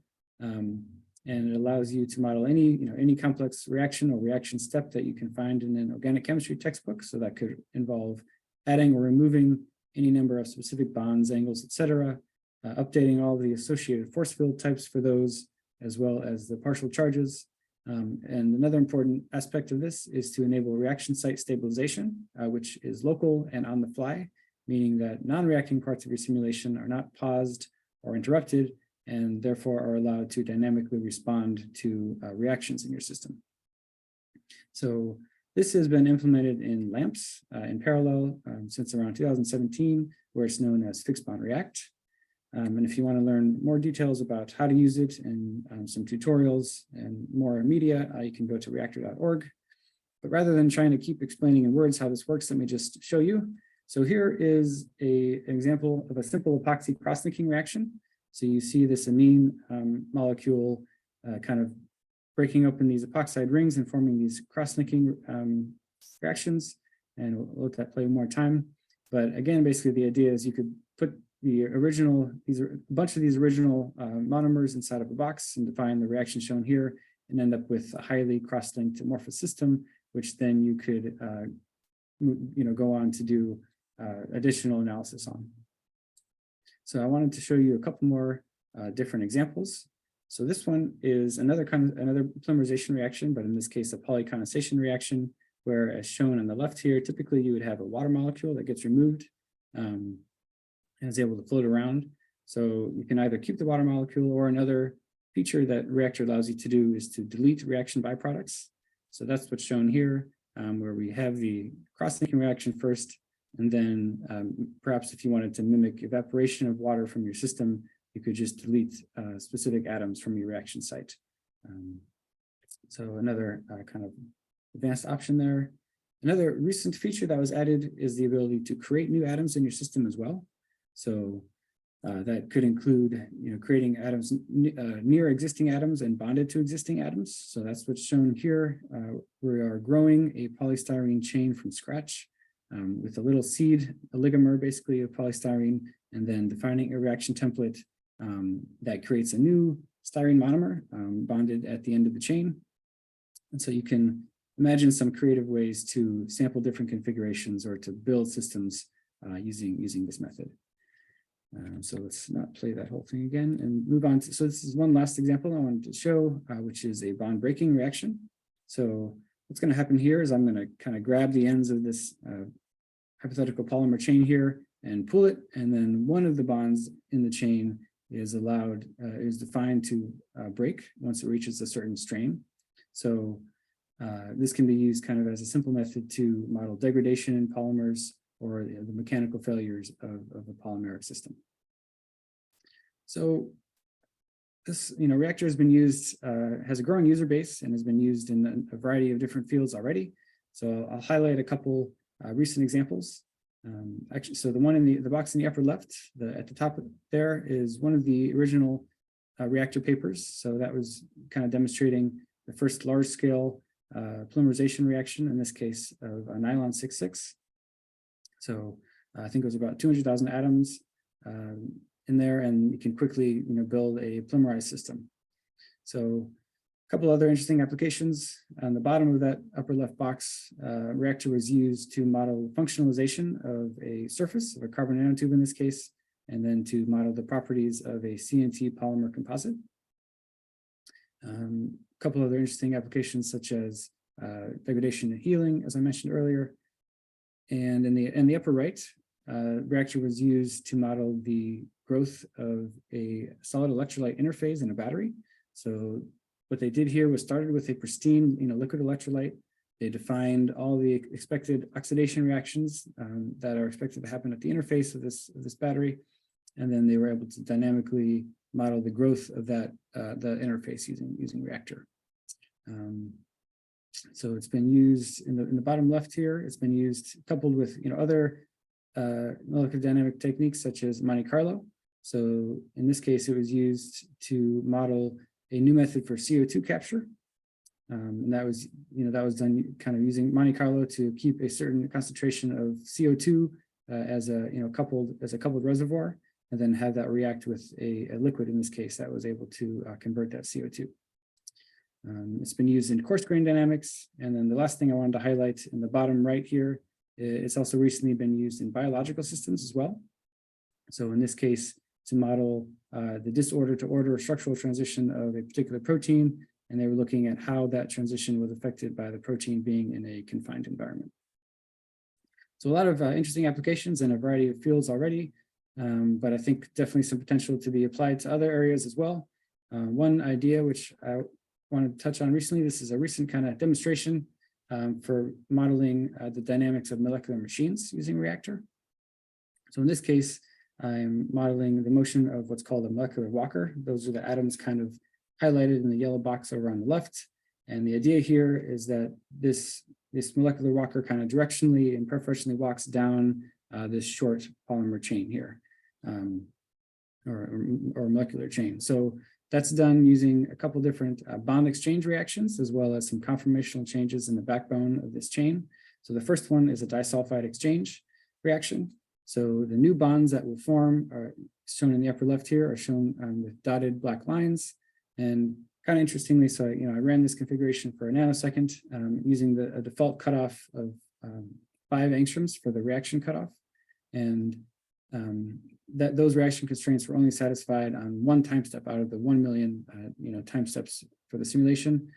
And it allows you to model any complex reaction or reaction step that you can find in an organic chemistry textbook. So that could involve adding or removing any number of specific bonds, angles, et cetera, updating all the associated force field types for those, as well as the partial charges. And another important aspect of this is to enable reaction site stabilization, which is local and on the fly, meaning that non-reacting parts of your simulation are not paused or interrupted, and therefore are allowed to dynamically respond to reactions in your system. So this has been implemented in LAMPS in parallel since around 2017, where it's known as Fixed Bond React. And if you want to learn more details about how to use it and some tutorials and more media, you can go to reactor.org. But rather than trying to keep explaining in words how this works, let me just show you. So here is an example of a simple epoxy cross-linking reaction. So you see this amine molecule kind of breaking open these epoxide rings and forming these cross-linking reactions. And we'll let that play more time. But again, basically the idea is you could put the original, a bunch of these original monomers inside of a box and define the reaction shown here and end up with a highly cross-linked amorphous system which then you could go on to do additional analysis on. So I wanted to show you a couple more different examples. So this one is another polymerization reaction, but in this case, a polycondensation reaction, where as shown on the left here, typically you would have a water molecule that gets removed and is able to float around. So you can either keep the water molecule, or another feature that reactor allows you to do is to delete reaction byproducts. So that's what's shown here, where we have the cross-linking reaction first, and then perhaps if you wanted to mimic evaporation of water from your system, you could just delete specific atoms from your reaction site. So another kind of advanced option there. Another recent feature that was added is the ability to create new atoms in your system as well. So that could include, creating atoms near existing atoms and bonded to existing atoms. So that's what's shown here. We are growing a polystyrene chain from scratch with a little seed, a oligomer basically of polystyrene, and then defining a reaction template that creates a new styrene monomer bonded at the end of the chain. And so you can imagine some creative ways to sample different configurations or to build systems using this method. So let's not play that whole thing again and move on to, so this is one last example I wanted to show, which is a bond breaking reaction. So what's going to happen here is I'm going to kind of grab the ends of this hypothetical polymer chain here and pull it, and then one of the bonds in the chain is defined to break once it reaches a certain strain. So this can be used kind of as a simple method to model degradation in polymers or the mechanical failures of a polymeric system. So this reactor has been used, has a growing user base and has been used in a variety of different fields already. So I'll highlight a couple recent examples. Actually, so the one in the box in the upper left, at the top there, is one of the original reactor papers. So that was kind of demonstrating the first large-scale polymerization reaction, in this case of a nylon 6,6. So I think it was about 200,000 atoms in there, and you can quickly build a polymerized system. So a couple other interesting applications. On the bottom of that upper left box, reactor was used to model functionalization of a surface of a carbon nanotube in this case, and then to model the properties of a CNT polymer composite. A couple other interesting applications such as degradation and healing, as I mentioned earlier. And in the upper right, reactor was used to model the growth of a solid electrolyte interface in a battery. So what they did here was started with a pristine liquid electrolyte. They defined all the expected oxidation reactions that are expected to happen at the interface of this battery. And then they were able to dynamically model the growth of that the interface using reactor. So it's been used in the bottom left here. It's been used coupled with other molecular dynamic techniques such as Monte Carlo. So in this case, it was used to model a new method for CO2 capture, and that was done kind of using Monte Carlo to keep a certain concentration of CO2 as a coupled reservoir, and then have that react with a liquid in this case that was able to convert that CO2. It's been used in coarse grain dynamics. And then the last thing I wanted to highlight in the bottom right here, it's also recently been used in biological systems as well. So in this case, to model the disorder to order structural transition of a particular protein, and they were looking at how that transition was affected by the protein being in a confined environment. So a lot of interesting applications in a variety of fields already, but I think definitely some potential to be applied to other areas as well. One idea which I wanted to touch on recently, this is a recent kind of demonstration for modeling the dynamics of molecular machines using reactor. So in this case, I'm modeling the motion of what's called a molecular walker. Those are the atoms kind of highlighted in the yellow box over on the left. And the idea here is that this molecular walker kind of directionally and preferentially walks down this short polymer chain here, or molecular chain. So that's done using a couple different bond exchange reactions, as well as some conformational changes in the backbone of this chain. So the first one is a disulfide exchange reaction. So the new bonds that will form are shown in the upper left here, are shown with dotted black lines. And kind of interestingly, so I ran this configuration for a nanosecond using a default cutoff of 5 angstroms for the reaction cutoff, and those reaction constraints were only satisfied on 1 time step out of the 1 million time steps for the simulation.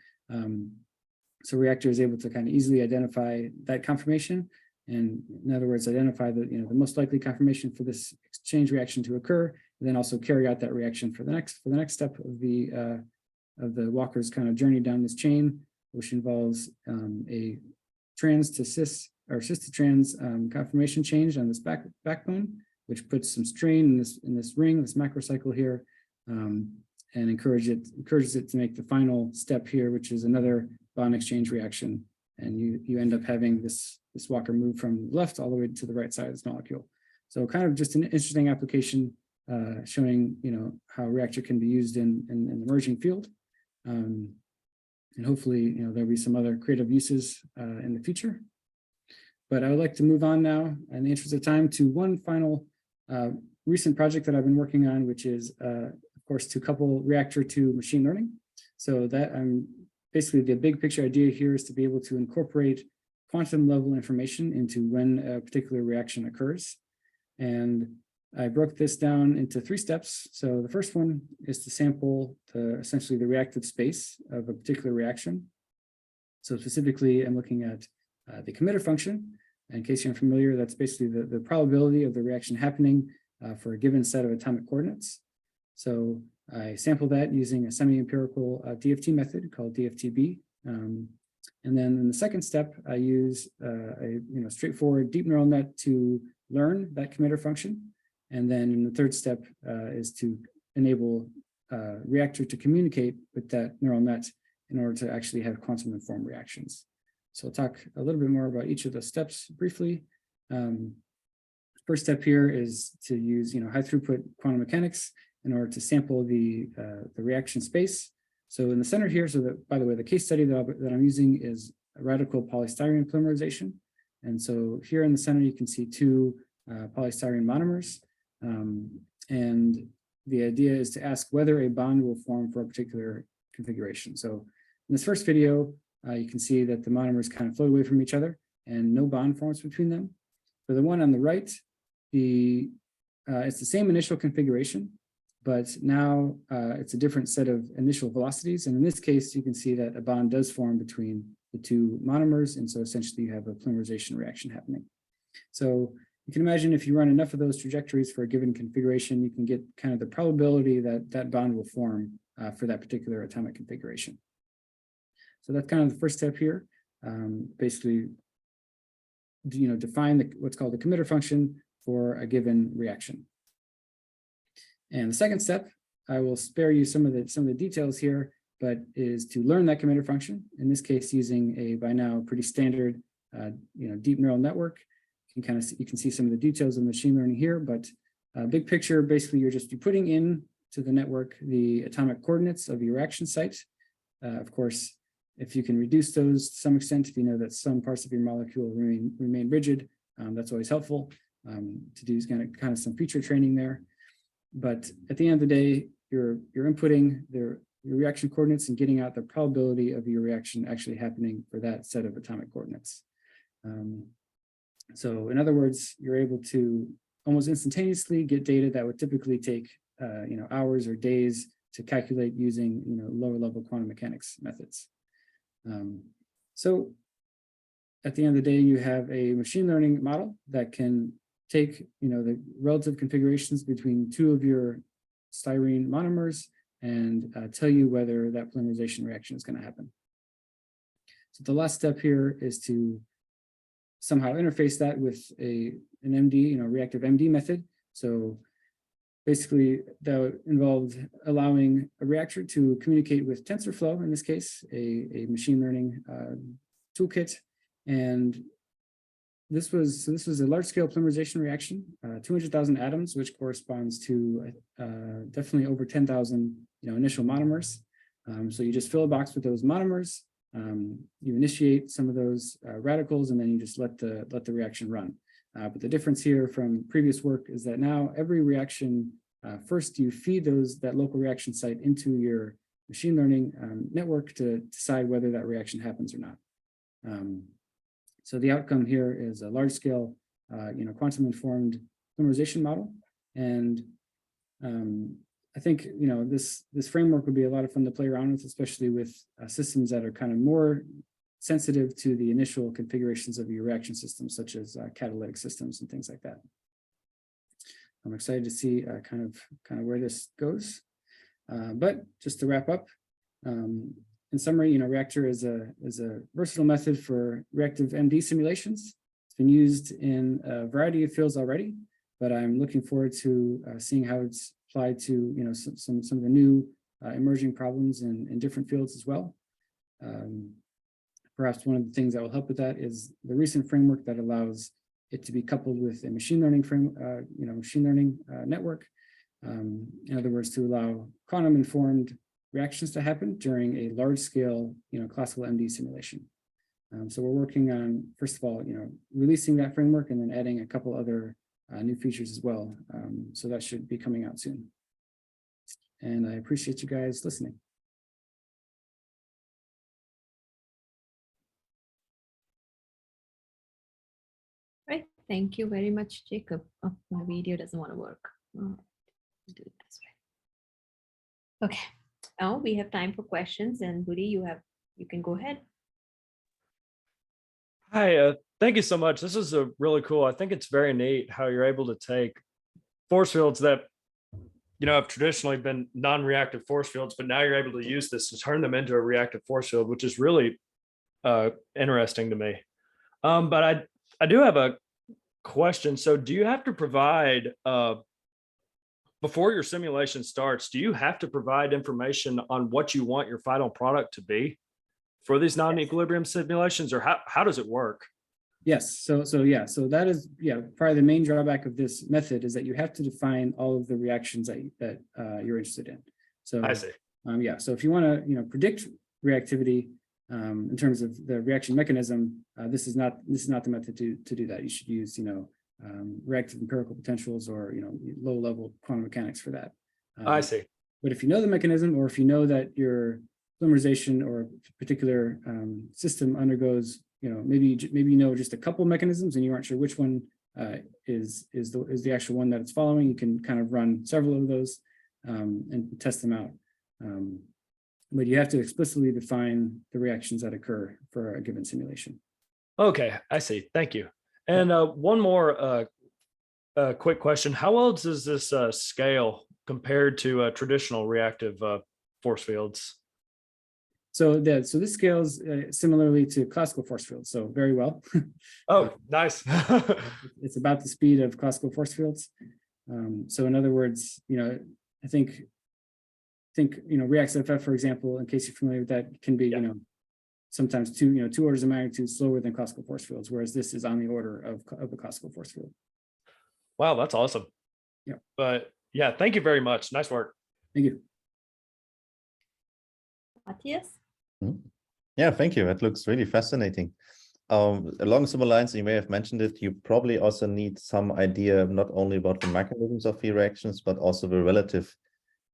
So reactor is able to kind of easily identify that conformation, and in other words, identify the most likely conformation for this exchange reaction to occur, and then also carry out that reaction for the next step of the Walker's kind of journey down this chain, which involves a trans to cis or cis to trans conformation change on this backbone, which puts some strain in this ring, this macrocycle here, and encourages it to make the final step here, which is another bond exchange reaction, and you end up having this Walker move from left all the way to the right side of this molecule. So kind of just an interesting application showing how reactor can be used in an emerging field, and hopefully there'll be some other creative uses in the future. But I would like to move on now, in the interest of time, to one final recent project that I've been working on, which is, of course, to couple reactor to machine learning. So that basically the big picture idea here is to be able to incorporate quantum level information into when a particular reaction occurs. And I broke this down into 3 steps. So the first one is to sample essentially the reactive space of a particular reaction. So specifically, I'm looking at the committer function. In case you're unfamiliar, that's basically the probability of the reaction happening for a given set of atomic coordinates. So I sampled that using a semi-empirical DFT method called DFTB. And then in the second step, I use a straightforward deep neural net to learn that committer function. And then in the third step is to enable reactor to communicate with that neural net in order to actually have quantum informed reactions. So I'll talk a little bit more about each of the steps briefly. First step here is to use high throughput quantum mechanics in order to sample the reaction space. So in the center here, so that, by the way, the case study that I'm using is a radical polystyrene polymerization. And so here in the center, you can see 2 polystyrene monomers. And the idea is to ask whether a bond will form for a particular configuration. So in this first video, you can see that the monomers kind of float away from each other and no bond forms between them. For the one on the right, it's the same initial configuration, but now it's a different set of initial velocities. And in this case, you can see that a bond does form between the 2 monomers. And so essentially you have a polymerization reaction happening. So you can imagine if you run enough of those trajectories for a given configuration, you can get kind of the probability that that bond will form for that particular atomic configuration. So that's kind of the first step here. Basically, define what's called the committer function for a given reaction. And the second step, I will spare you some of the details here, but is to learn that committer function. In this case, using a by now pretty standard, deep neural network. You can see some of the details of machine learning here, but big picture, basically, you're putting in to the network the atomic coordinates of your reaction site. Of course, if you can reduce those to some extent, if you know that some parts of your molecule remain rigid, that's always helpful to do kind of some feature training there. But at the end of the day, you're inputting your reaction coordinates and getting out the probability of your reaction actually happening for that set of atomic coordinates. So in other words, you're able to almost instantaneously get data that would typically take hours or days to calculate using lower level quantum mechanics methods. So at the end of the day, you have a machine learning model that can take the relative configurations between 2 of your styrene monomers and tell you whether that polymerization reaction is going to happen. So the last step here is to somehow interface that with an MD, reactive MD method. So basically that involved allowing a reactor to communicate with TensorFlow, in this case, a machine learning toolkit. And this was a large scale polymerization reaction, 200,000 atoms, which corresponds to definitely over 10,000 initial monomers. So you just fill a box with those monomers. You initiate some of those radicals, and then you just let the reaction run. But the difference here from previous work is that now every reaction, first you feed that local reaction site into your machine learning network to decide whether that reaction happens or not. So the outcome here is a large scale, quantum informed polymerization model. And I think, this framework would be a lot of fun to play around with, especially with systems that are kind of more sensitive to the initial configurations of your reaction systems, such as catalytic systems and things like that. I'm excited to see kind of where this goes. But just to wrap up, in summary, reactor is a versatile method for reactive MD simulations. It's been used in a variety of fields already, but I'm looking forward to seeing how it's applied to some of the new emerging problems in different fields as well. Perhaps one of the things that will help with that is the recent framework that allows it to be coupled with a machine learning network. In other words, to allow quantum informed reactions to happen during a large scale, classical MD simulation. So we're working on, first of all, releasing that framework and then adding a couple other new features as well. So that should be coming out soon. And I appreciate you guys listening. Right. Thank you very much, Jacob. Oh, my video doesn't want to work. Oh, do it this way. Okay. Now we have time for questions, and Woody, you can go ahead. Hi, thank you so much. This is really cool. I think it's very neat how you're able to take force fields that have traditionally been non-reactive force fields, but now you're able to use this to turn them into a reactive force field, which is really interesting to me. But I do have a question. So do you have to provide, before your simulation starts, do you have to provide information on what you want your final product to be for these non-equilibrium simulations, or how does it work? Yes, so that is probably the main drawback of this method is that you have to define all of the reactions that you're interested in. So I see. So if you want to predict reactivity in terms of the reaction mechanism, this is not the method to do that. You should use reactive empirical potentials or low level quantum mechanics for that. I see. But if you know the mechanism, or if you know that your polymerization or a particular system undergoes, maybe just a couple mechanisms and you aren't sure which one is the actual one that it's following, you can kind of run several of those and test them out. But you have to explicitly define the reactions that occur for a given simulation. Okay, I see. Thank you. And one more quick question. How well does this scale compared to traditional reactive force fields? So this scales similarly to classical force fields, so very well. Oh, nice. It's about the speed of classical force fields. So in other words, I think ReactFF, for example, in case you're familiar with that, can be sometimes two orders of magnitude slower than classical force fields, whereas this is on the order of a classical force field. Wow, that's awesome. Yeah. But yeah, thank you very much. Nice work. Thank you. Matthias? Yeah, thank you. That looks really fascinating. Along similar lines, you may have mentioned it, you probably also need some idea not only about the mechanisms of the reactions, but also the relative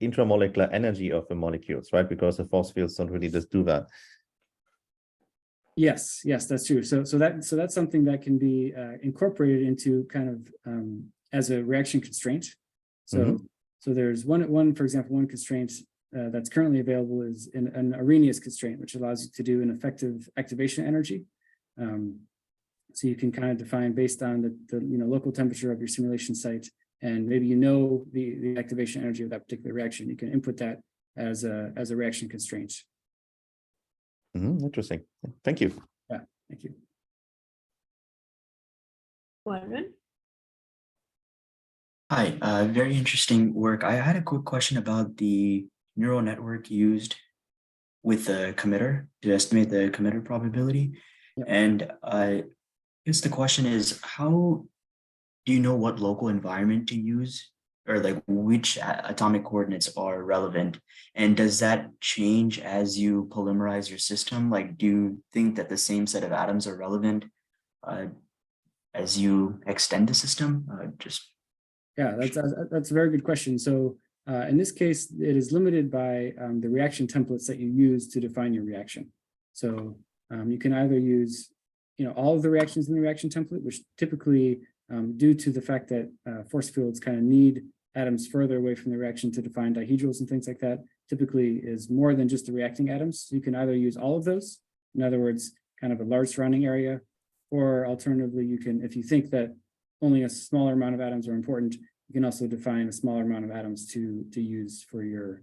intermolecular energy of the molecules, right? Because the force fields don't really just do that. Yes, that's true. So that's something that can be incorporated into kind of as a reaction constraint. So there's one, for example, one constraint that's currently available is an Arrhenius constraint, which allows you to do an effective activation energy. So you can kind of define based on the local temperature of your simulation site, and maybe the activation energy of that particular reaction. You can input that as a reaction constraint. Interesting. Thank you. Yeah, thank you. Warren? Hi, very interesting work. I had a quick question about the neural network used with the committer to estimate the committer probability. Yep. And I guess the question is, how do you know what local environment to use, or like which atomic coordinates are relevant? And does that change as you polymerize your system? Like, do you think that the same set of atoms are relevant as you extend the system? Yeah, that's a very good question. So In this case, it is limited by the reaction templates that you use to define your reaction. So you can either use, all of the reactions in the reaction template, which typically, due to the fact that force fields kind of need atoms further away from the reaction to define dihedrals and things like that, typically is more than just the reacting atoms. So you can either use all of those, in other words, kind of a large surrounding area, or alternatively, you can, if you think that only a smaller amount of atoms are important, you can also define a smaller amount of atoms to use for your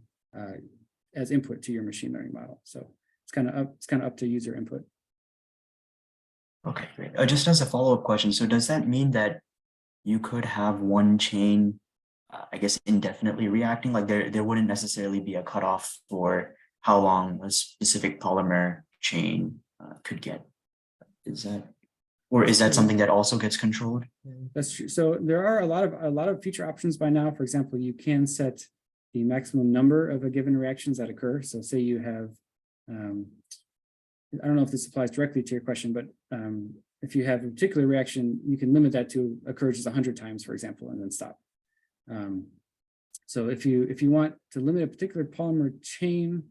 as input to your machine learning model. So it's kind of up to user input. Okay, great. Just as a follow-up question, so does that mean that you could have one chain, I guess, indefinitely reacting? Like there wouldn't necessarily be a cutoff for how long a specific polymer chain could get? Is that something that also gets controlled? That's true. So there are a lot of feature options by now. For example, you can set the maximum number of a given reactions that occur. So say you have, I don't know if this applies directly to your question, but if you have a particular reaction, you can limit that to occur just 100 times, for example, and then stop. So if you want to limit a particular polymer chain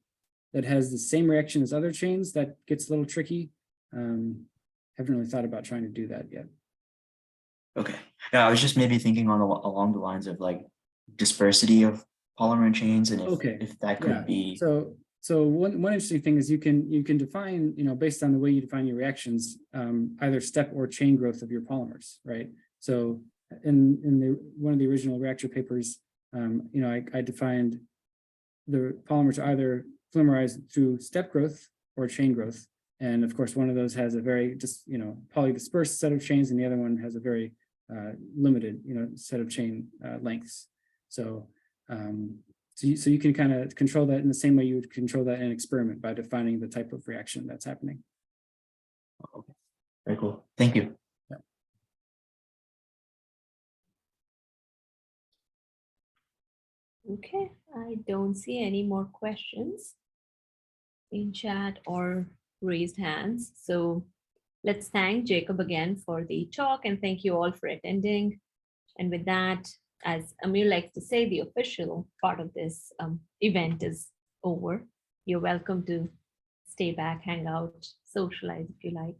that has the same reaction as other chains, that gets a little tricky. Haven't really thought about trying to do that yet. Okay. Yeah, I was just maybe thinking along the lines of like dispersity of polymer chains, and if that could be. So one interesting thing is you can define, based on the way you define your reactions, either step or chain growth of your polymers, right? So in one of the original reactor papers, I defined the polymer to either polymerize through step growth or chain growth. And of course, one of those has a very polydispersed set of chains, and the other one has a very limited, set of chain lengths. So you can kind of control that in the same way you would control that in an experiment by defining the type of reaction that's happening. Okay, very cool. Thank you. Yeah. Okay, I don't see any more questions in chat or raised hands. So let's thank Jacob again for the talk, and thank you all for attending. And with that, as Amir likes to say, the official part of this event is over. You're welcome to stay back, hang out, socialize if you like.